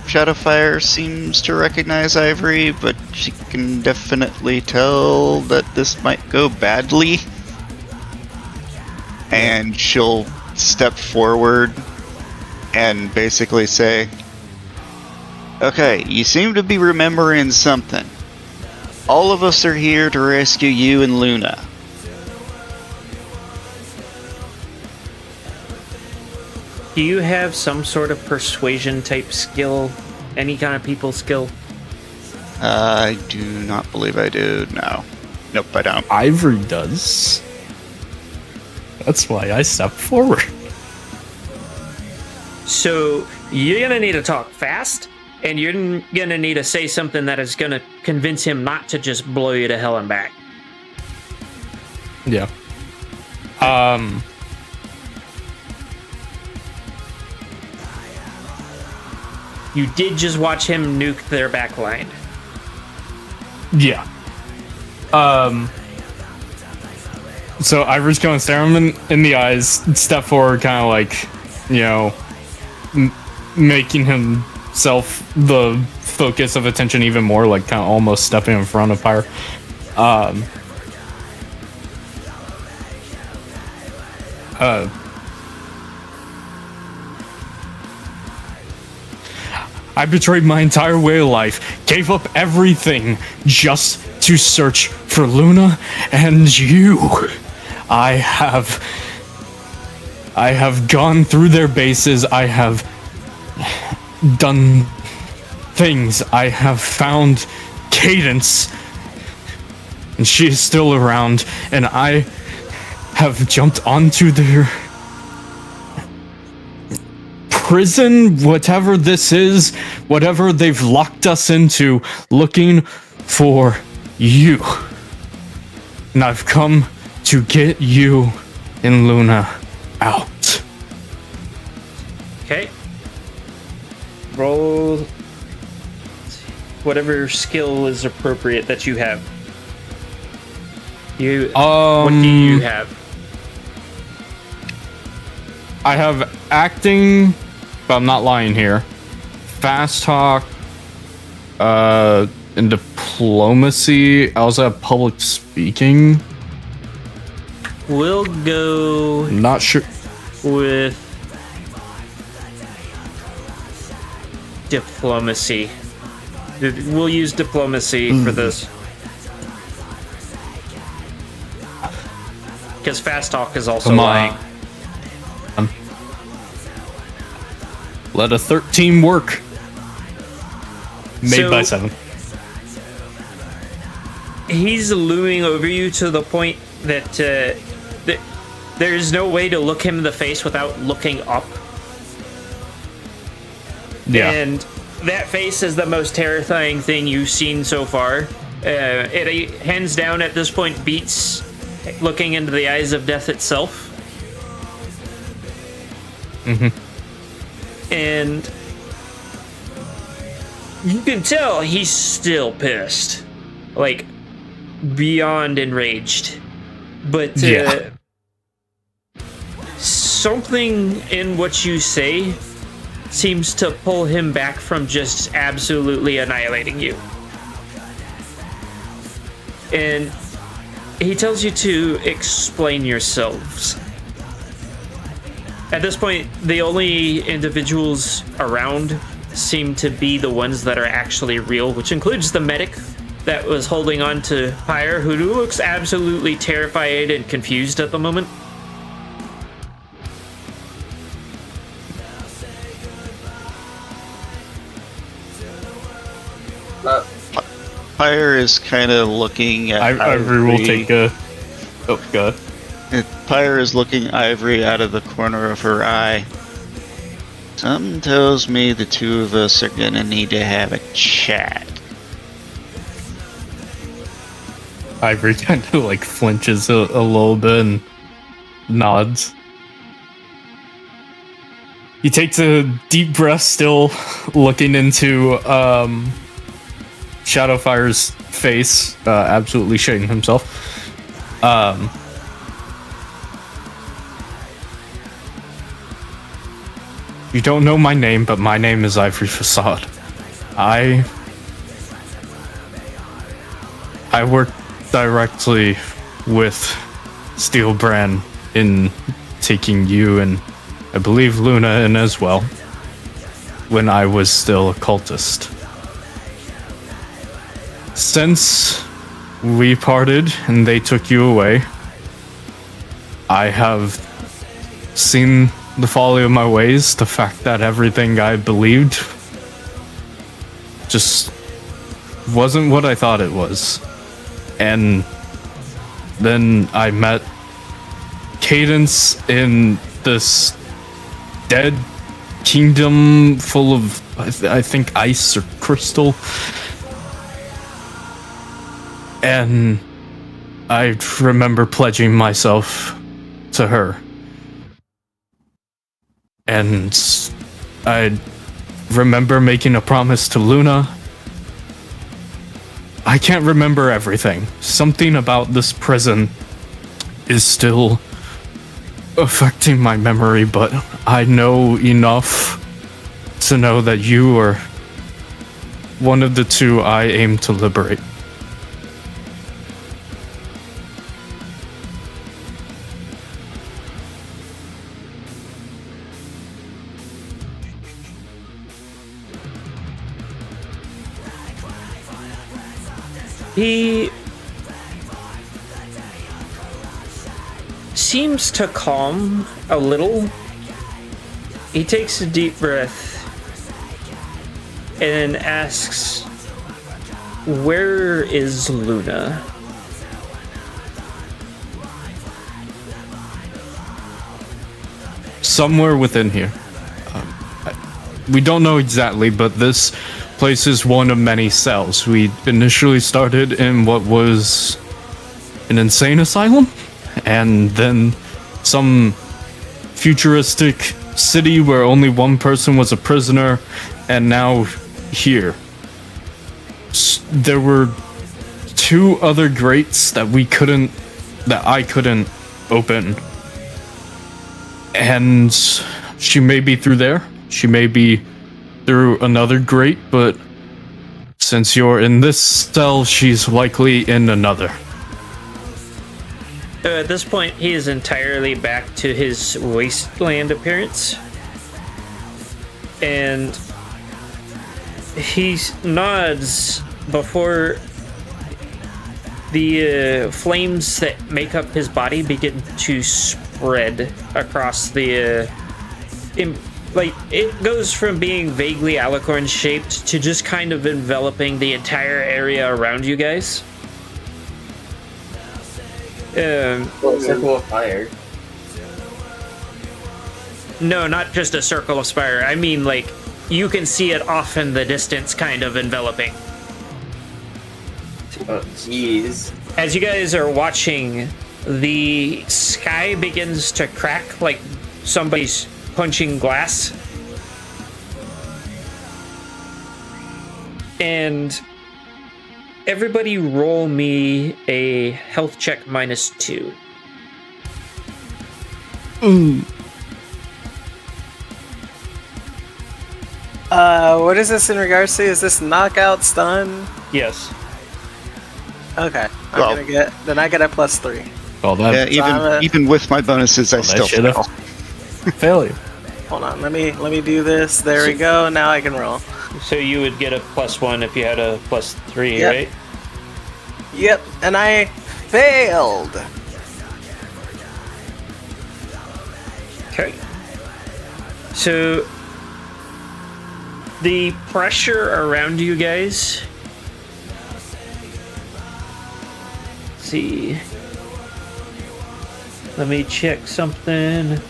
Shadowfire seems to recognize Ivory, but she can definitely tell that this might go badly. And she'll step forward and basically say, okay, you seem to be remembering something. All of us are here to rescue you and Luna. Do you have some sort of persuasion type skill? Any kind of people skill? I do not believe I do. No. Nope, I don't. Ivory does. That's why I stepped forward. So you're gonna need to talk fast, and you're gonna need to say something that is gonna convince him not to just blow you to hell and back. Yeah. You did just watch him nuke their backline. Yeah. So Ivory's going to stare him in the eyes, step forward, kind of like, you know, making himself the focus of attention even more, like kind of almost stepping in front of Pyre. I betrayed my entire way of life, gave up everything just to search for Luna and you. I have gone through their bases. I have done things. I have found Cadence, and she is still around, and I have jumped onto their prison, whatever this is, whatever they've locked us into, looking for you. And I've come to get you and Luna out. Okay. Roll whatever skill is appropriate that you have. What do you have? I have acting, but I'm not lying here. Fast talk, and diplomacy. I also have public speaking. We'll go I'm not sure. with diplomacy. We'll use diplomacy for this. Because fast talk is also Come lying. on. Let a 13 work. Made by So- 7. He's looming over you to the point that there's no way to look him in the face without looking up. Yeah. And that face is the most terrifying thing you've seen so far. It hands down at this point beats looking into the eyes of death itself. And you can tell he's still pissed. like beyond enraged. But Yeah. something in what you say seems to pull him back from just absolutely annihilating you. And he tells you to explain yourselves. At this point, the only individuals around seem to be the ones that are actually real, which includes the medic that was holding on to Pyre, who looks absolutely terrified and confused at the moment. Pyre is kind of looking at Ivory will take a. Oh god. Pyre is looking Ivory out of the corner of her eye. Something tells me the two of us are gonna need to have a chat. Ivory kind of like flinches a little bit and nods. He takes a deep breath, still looking into Shadowfire's face, absolutely shitting himself. You don't know my name, but my name is Ivory Facade. I work directly with Steelbrand in taking you and I believe Luna in as well when I was still a cultist. Since we parted and they took you away, I have seen the folly of my ways, the fact that everything I believed just wasn't what I thought it was. And then I met Cadence in this dead kingdom full of, I think, ice or crystal. And I remember pledging myself to her. And I remember making a promise to Luna. I can't remember everything. Something about this prison is still affecting my memory, but I know enough to know that you are one of the two I aim to liberate. He seems to calm a little. He takes a deep breath and asks, "Where is Luna?" Somewhere within here. We don't know exactly, but this place is one of many cells. We initially started in what was an insane asylum, and then some futuristic city where only one person was a prisoner, and now here. There were two other grates that I couldn't open. And she may be through there. She may be through another grate, but since you're in this cell, she's likely in another. At this point, he is entirely back to his wasteland appearance. And he nods before the flames that make up his body begin to spread across the... it goes from being vaguely alicorn shaped to just kind of enveloping the entire area around you guys. Circle of fire. No, not just a circle of fire. I mean, like, you can see it off in the distance, kind of enveloping. Oh, jeez. As you guys are watching, the sky begins to crack like somebody's punching glass. And everybody roll me a health check -2. What is this in regards to? Is this knockout, stun? Yes. Okay. Well- I get a +3. Well, that Yeah, even with my bonuses, I still should have fail. failure. Hold on, let me do this. There we go. Now I can roll. So you would get a +1 if you had a +3, Yep. right? Yep, and I failed. Okay. So the pressure around you guys. Let's see. Let me check something.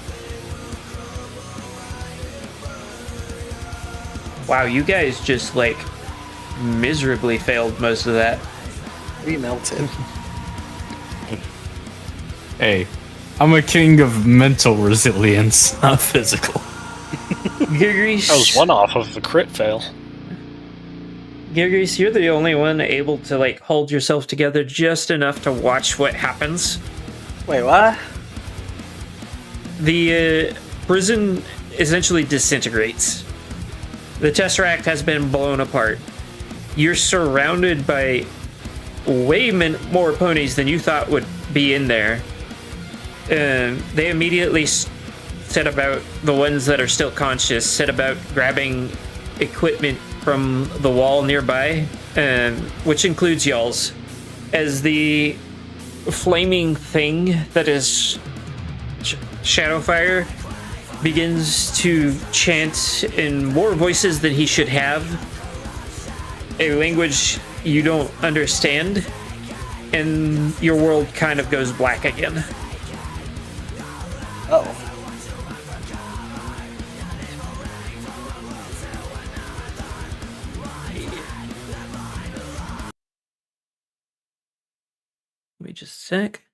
Wow, you guys just like miserably failed most of that. We melted. Hey, I'm a king of mental resilience, not physical. Girgrease, I was one off of the crit fail. Girgrease, you're the only one able to like hold yourself together just enough to watch what happens. Wait, what? The prison essentially disintegrates. The Tesseract has been blown apart. You're surrounded by way more ponies than you thought would be in there. They immediately set about, the ones that are still conscious, set about grabbing equipment from the wall nearby, which includes y'all's. As the flaming thing that is Shadowfire begins to chant in more voices than he should have, a language you don't understand, and your world kind of goes black again. Oh. Give me just a sec.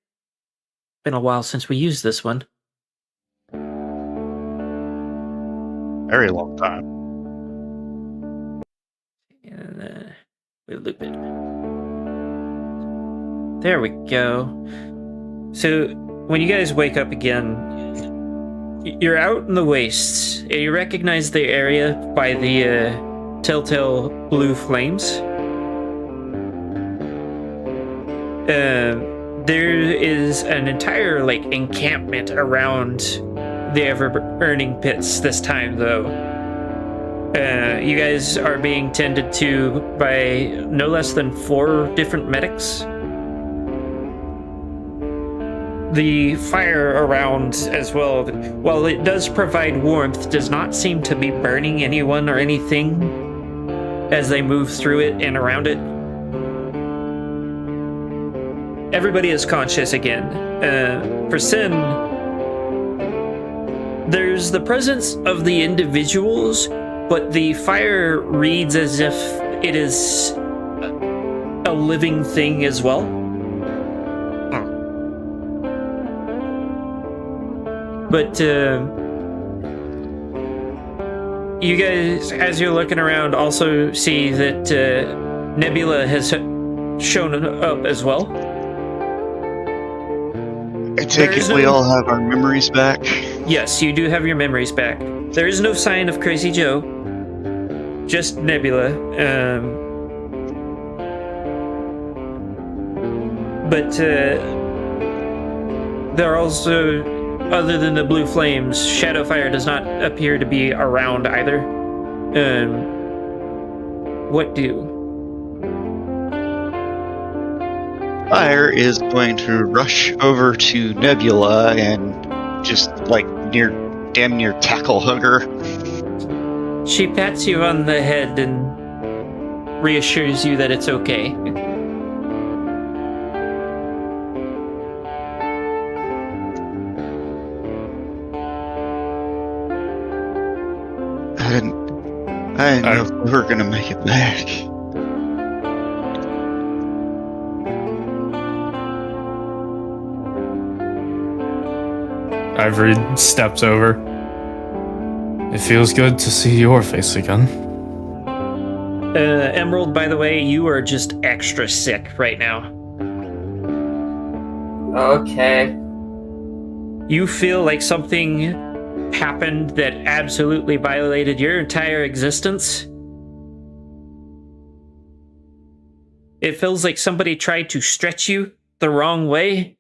Been a while since we used this one. Very long time. And we loop it. There we go. So when you guys wake up again, you're out in the wastes. You recognize the area by the telltale blue flames. There is an entire like encampment around the ever-burning pits this time, though. You guys are being tended to by no less than 4 different medics. The fire around as well, while it does provide warmth, does not seem to be burning anyone or anything as they move through it and around it. Everybody is conscious again. For Sin, there's the presence of the individuals, but the fire reads as if it is a living thing as well. But you guys, as you're looking around, also see that Nebula has shown up as well. I take it we all have our memories back. Yes, you do have your memories back. There is no sign of Crazy Joe. Just Nebula. But there are also, other than the blue flames, Shadowfire does not appear to be around either. What do? Fire is going to rush over to Nebula and just like damn near tackle hug her. She pats you on the head and reassures you that it's okay. I didn't know if we were gonna make it back. Ivory steps over. It feels good to see your face again. Emerald, by the way, you are just extra sick right now. Okay. You feel like something happened that absolutely violated your entire existence. It feels like somebody tried to stretch you the wrong way.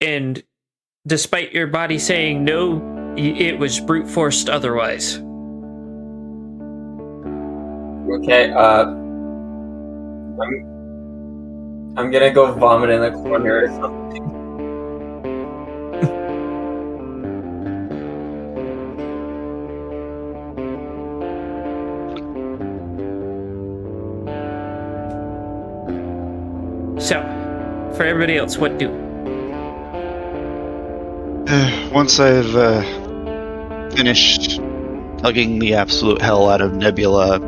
And despite your body saying no, it was brute forced otherwise. Okay, I'm gonna go vomit in the corner or something. So, for everybody else, what do? Once I've finished hugging the absolute hell out of Nebula,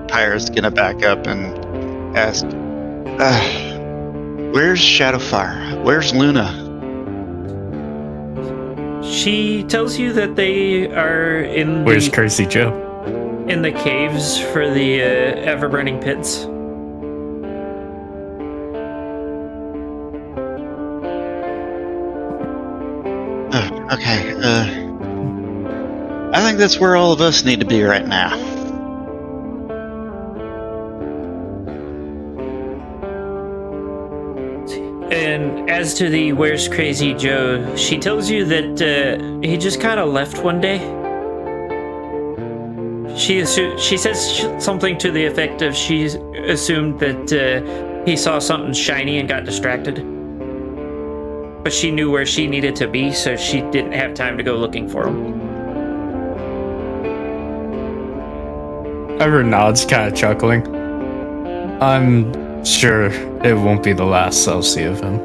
Pyre's gonna back up and ask, where's Shadowfire? Where's Luna? She tells you that they are in Where's the, Crazy Joe? in the caves for the ever-burning pits. Okay, I think that's where all of us need to be right now. And as to the Where's Crazy Joe, she tells you that he just kind of left one day. She says something to the effect of she assumed that he saw something shiny and got distracted. But she knew where she needed to be, so she didn't have time to go looking for him. Ever nods, kind of chuckling. I'm sure it won't be the last I'll see of him.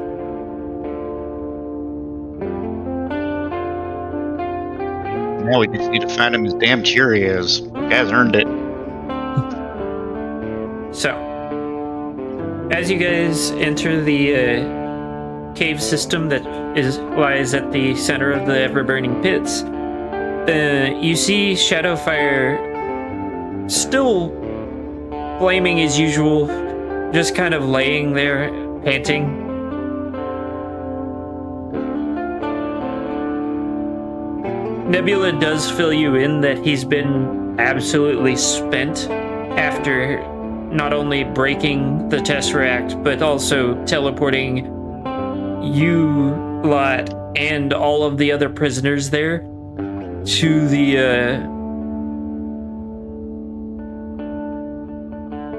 Now we just need to find him his damn Cheerios. The guy's earned it. So, as you guys enter the cave system that lies at the center of the ever-burning pits, you see Shadowfire still flaming as usual, just kind of laying there, panting. Nebula does fill you in that he's been absolutely spent after not only breaking the Tesseract, but also teleporting you lot and all of the other prisoners there to the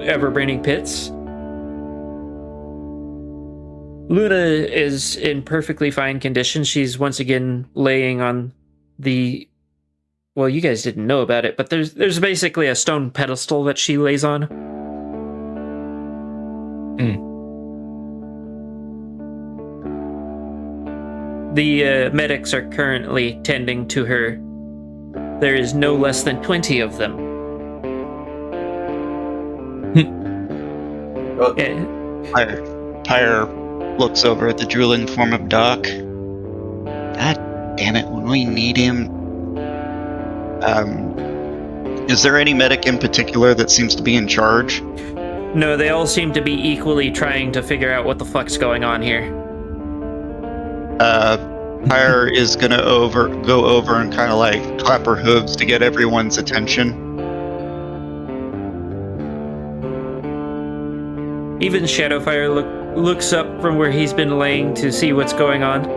ever-burning pits. Luna is in perfectly fine condition. She's once again laying on the... Well, you guys didn't know about it, but there's basically a stone pedestal that she lays on. The medics are currently tending to her. There is no less than 20 of them. Pyre looks over at the drooling form of Doc. God damn it, when we need him. Is there any medic in particular that seems to be in charge? No, they all seem to be equally trying to figure out what the fuck's going on here. Pyre is gonna go over and kind of like clap her hooves to get everyone's attention. Even Shadowfire looks up from where he's been laying to see what's going on.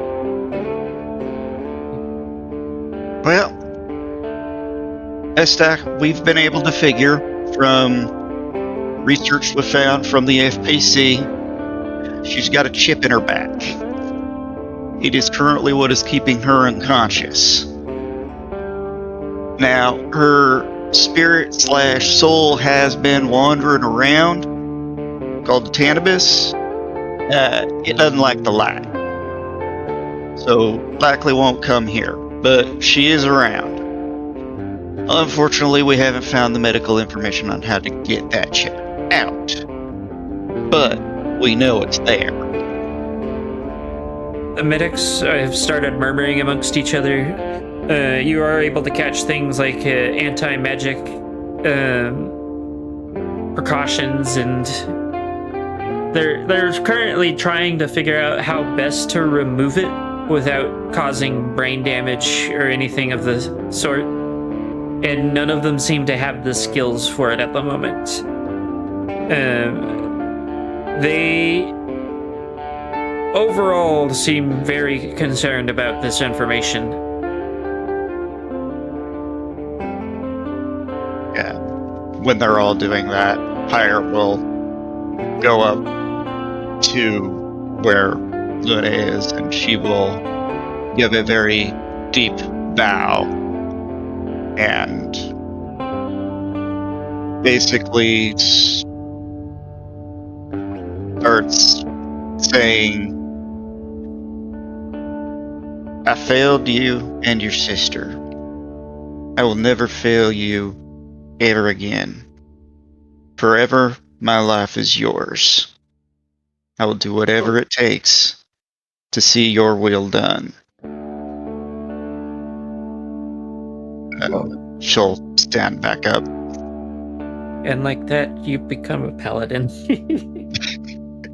Well, Estak, we've been able to figure from research we found from the FPC, she's got a chip in her back. It is currently what is keeping her unconscious. Now, her spirit / soul has been wandering around, called the Tanibus. It doesn't like the light, so likely won't come here, but she is around. Unfortunately, we haven't found the medical information on how to get that chip out, but we know it's there. The medics have started murmuring amongst each other. You are able to catch things like anti-magic precautions, and they're currently trying to figure out how best to remove it without causing brain damage or anything of the sort. And none of them seem to have the skills for it at the moment. They overall seem very concerned about this information. Yeah. When they're all doing that, Pyre will go up to where Luna is, and she will give a very deep bow and basically starts saying, I failed you and your sister. I will never fail you ever again. Forever, my life is yours. I will do whatever it takes to see your will done. She'll stand back up. And like that, you become a paladin.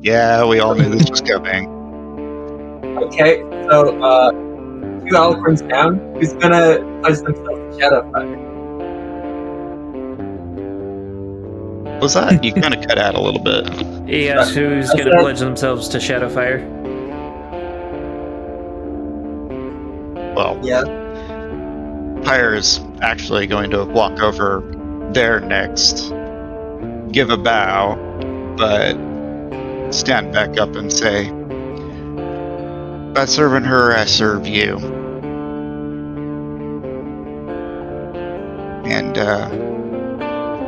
Yeah, we all knew this was coming. Okay, so 2 eloquence down. Who's gonna pledge themselves to Shadowfire? What was that? You kind of cut out a little bit. Yes, who's going to pledge themselves to Shadowfire? Well, Yeah. Pyre is actually going to walk over there next, give a bow, but stand back up and say, by serving her, I serve you. And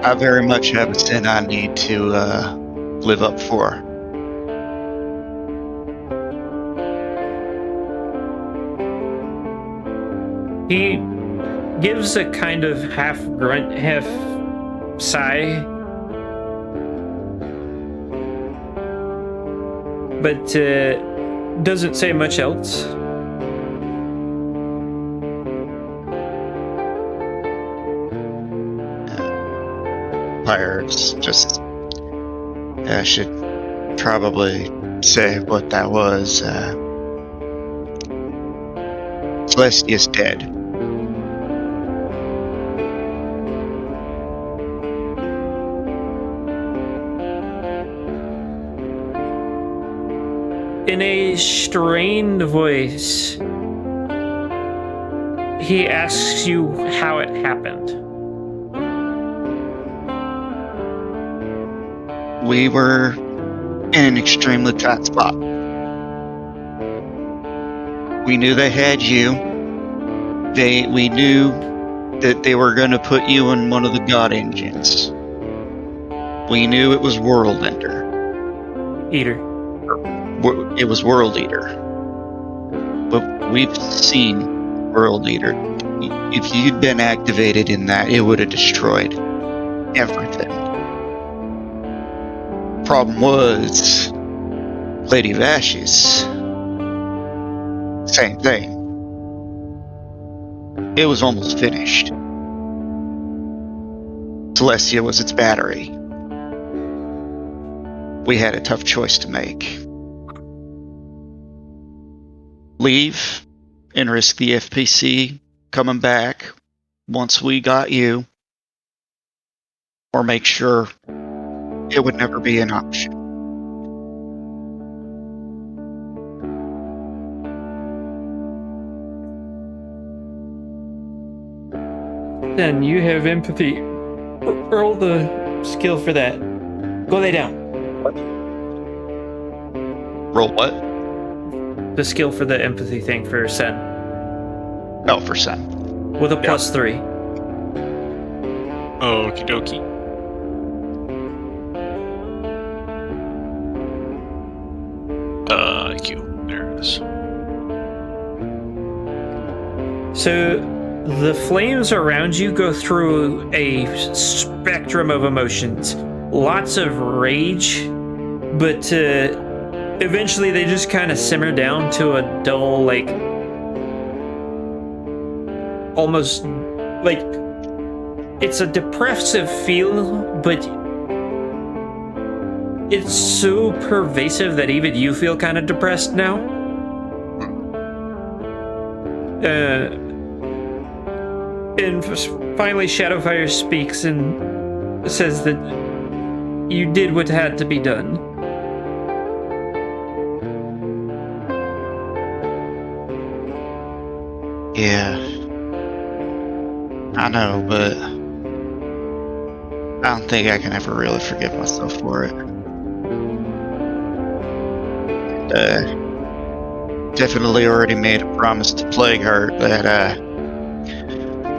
I very much have a sin I need to live up for. He gives a kind of half grunt, half sigh, but doesn't say much else. Pyre's just, I should probably say what that was. Celestia's dead. In a strained voice, he asks you how it happened. We were in an extremely tight spot. We knew they had you. We knew that they were going to put you in one of the god engines. We knew it was World Ender. Eater. It was World Eater. But we've seen World Eater. If you'd been activated in that, it would have destroyed everything. Problem was, Lady of Ashes, same thing. It was almost finished. Celestia was its battery. We had a tough choice to make. Leave and risk the FPC coming back once we got you, or make sure it would never be an option. Then you have empathy. Roll the skill for that. Go lay down. Roll what? The skill for the empathy thing for Sen. Oh, for Sen. With a +3. Okie dokie. IQ. There it is. So the flames around you go through a spectrum of emotions. Lots of rage, but eventually they just kind of simmer down to a dull, almost it's a depressive feel, but it's so pervasive that even you feel kind of depressed now. And finally, Shadowfire speaks and says that you did what had to be done. Yeah. I know, but I don't think I can ever really forgive myself for it. Definitely already made a promise to Plagueheart that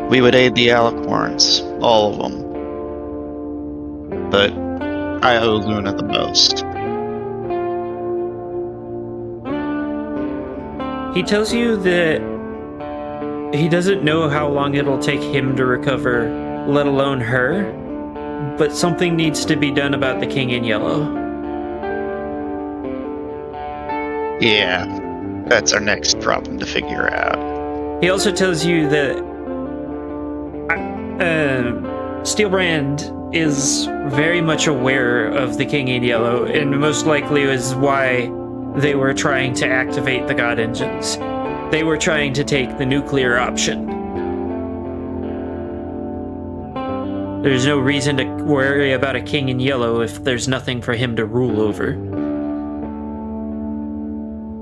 we would aid the Alicorns, all of them. But I owe Luna the most. He tells you that he doesn't know how long it'll take him to recover, let alone her, but something needs to be done about the King in Yellow. Yeah, that's our next problem to figure out. He also tells you that Steelbrand is very much aware of the King in Yellow, and most likely is why they were trying to activate the God Engines. They were trying to take the nuclear option. There's no reason to worry about a King in Yellow if there's nothing for him to rule over.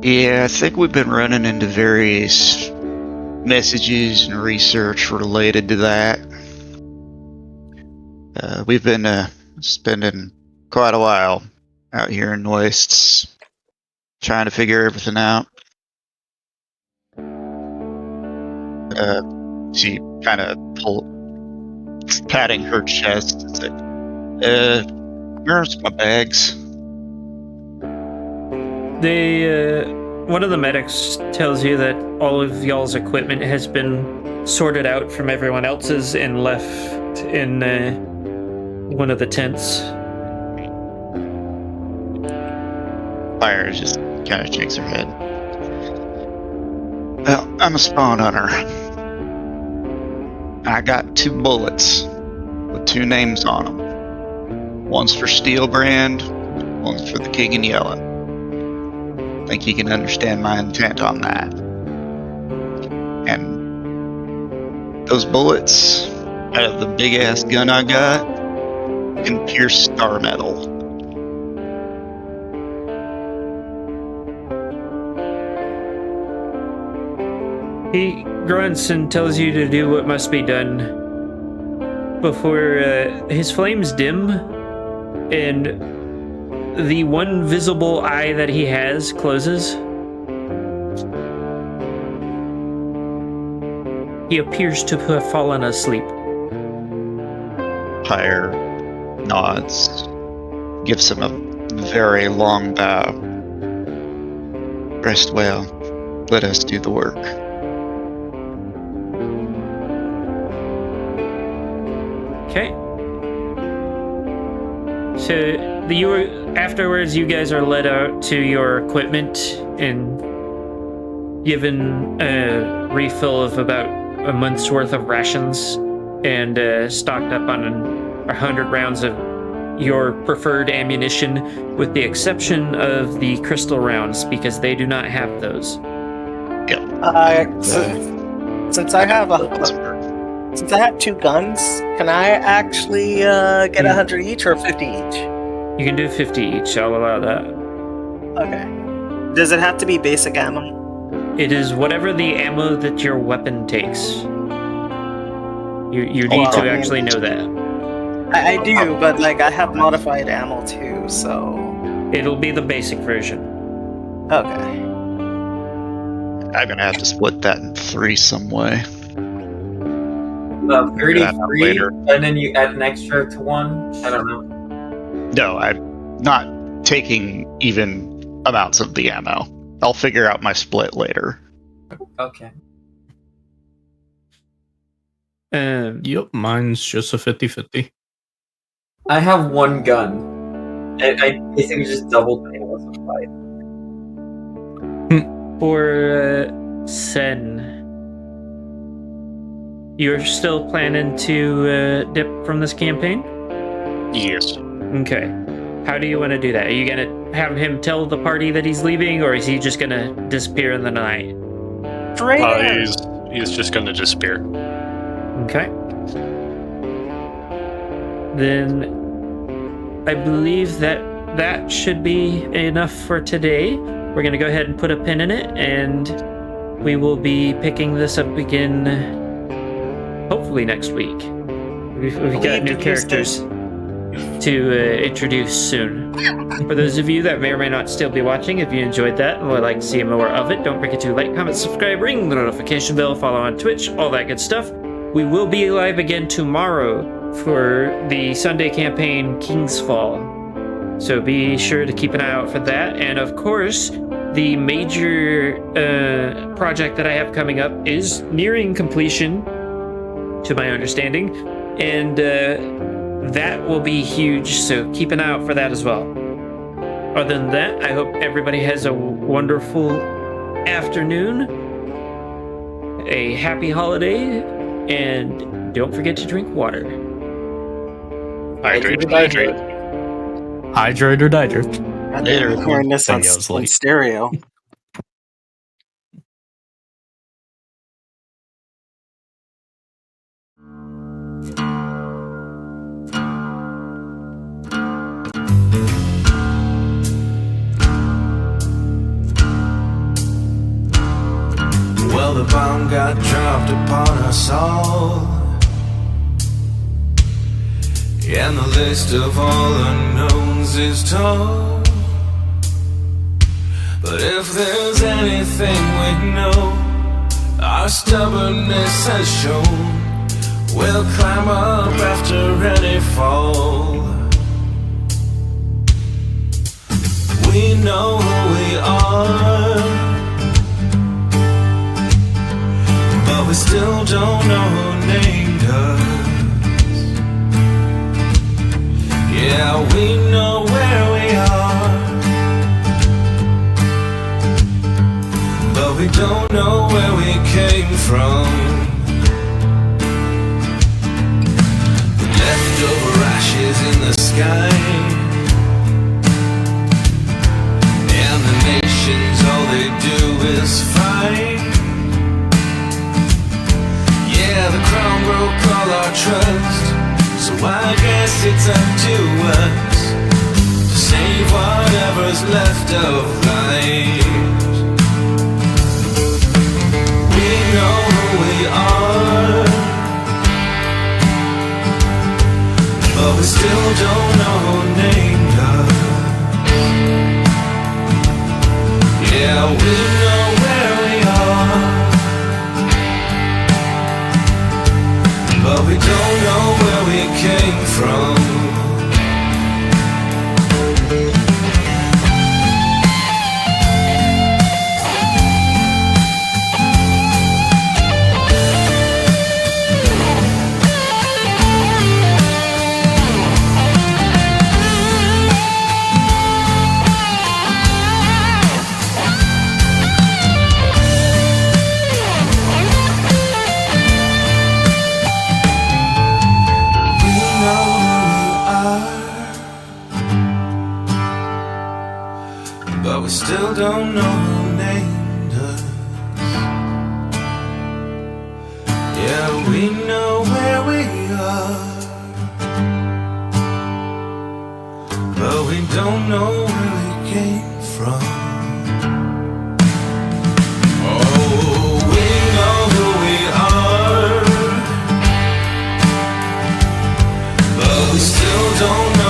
Yeah, I think we've been running into various messages and research related to that. We've been spending quite a while out here in Noists trying to figure everything out. She kind of patting her chest and said, where's my bags? One of the medics tells you that all of y'all's equipment has been sorted out from everyone else's and left in one of the tents. Fire just kind of shakes her head. Well, I'm a spawn hunter. I got 2 bullets with 2 names on them. One's for Steelbrand, one's for the King in Yellow. Think you can understand my intent on that. And those bullets out of the big ass gun I got can pierce star metal. He grunts and tells you to do what must be done before his flames dim and the one visible eye that he has closes. He appears to have fallen asleep. Pyre nods, gives him a very long bow. Rest well. Let us do the work. Okay. So afterwards, you guys are led out to your equipment and given a refill of about a month's worth of rations and stocked up on 100 rounds of your preferred ammunition, with the exception of the crystal rounds, because they do not have those. Since I have 2 guns, can I actually get 100 each or 50 each? You can do 50 each, I'll allow that. Okay. Does it have to be basic ammo? It is whatever the ammo that your weapon takes. You need to actually know that. I do, but like I have modified ammo too, so... It'll be the basic version. Okay. I'm gonna have to split that in 3 some way. 33, later. and then you add an extra to 1? I don't know. No, I'm not taking even amounts of the ammo. I'll figure out my split later. Okay. Yep, mine's just a 50-50. I have 1 gun. I basically just doubled my ammo supply. For Sen, you're still planning to dip from this campaign? Yes. Okay. How do you want to do that? Are you going to have him tell the party that he's leaving, or is he just going to disappear in the night? He's just going to disappear. Okay. Then I believe that should be enough for today. We're going to go ahead and put a pin in it, and we will be picking this up again hopefully next week. We've got new characters to introduce soon. For those of you that may or may not still be watching, if you enjoyed that and would like to see more of it, don't forget to like, comment, subscribe, ring the notification bell, follow on Twitch, all that good stuff. We will be live again tomorrow for the Sunday campaign King's Fall. So be sure to keep an eye out for that. And of course, the major project that I have coming up is nearing completion, to my understanding. And that will be huge, so keep an eye out for that as well. Other than that, I hope everybody has a wonderful afternoon, a happy holiday, and don't forget to drink water. Hydrate. Hydrate or dihydrate. I'm recording this on stereo. Well, the bomb got dropped upon us all, and the list of all unknowns is tall. But if there's anything we know, our stubbornness has shown. We'll climb up after any fall. We know who we are, but we still don't know who named us. Yeah, we know where we are, but we don't know where we came from. The leftover ashes in the sky, and the nations, all they do is fight. Yeah, the crown broke all our trust, so I guess it's up to us to save whatever's left of life. We know who we are, but we still don't know who named us. Yeah, we know where we are, but we don't know where we came from. But we still don't know who named us. Yeah, we know where we are, but we don't know where we came from. Oh, we know who we are, but we still don't know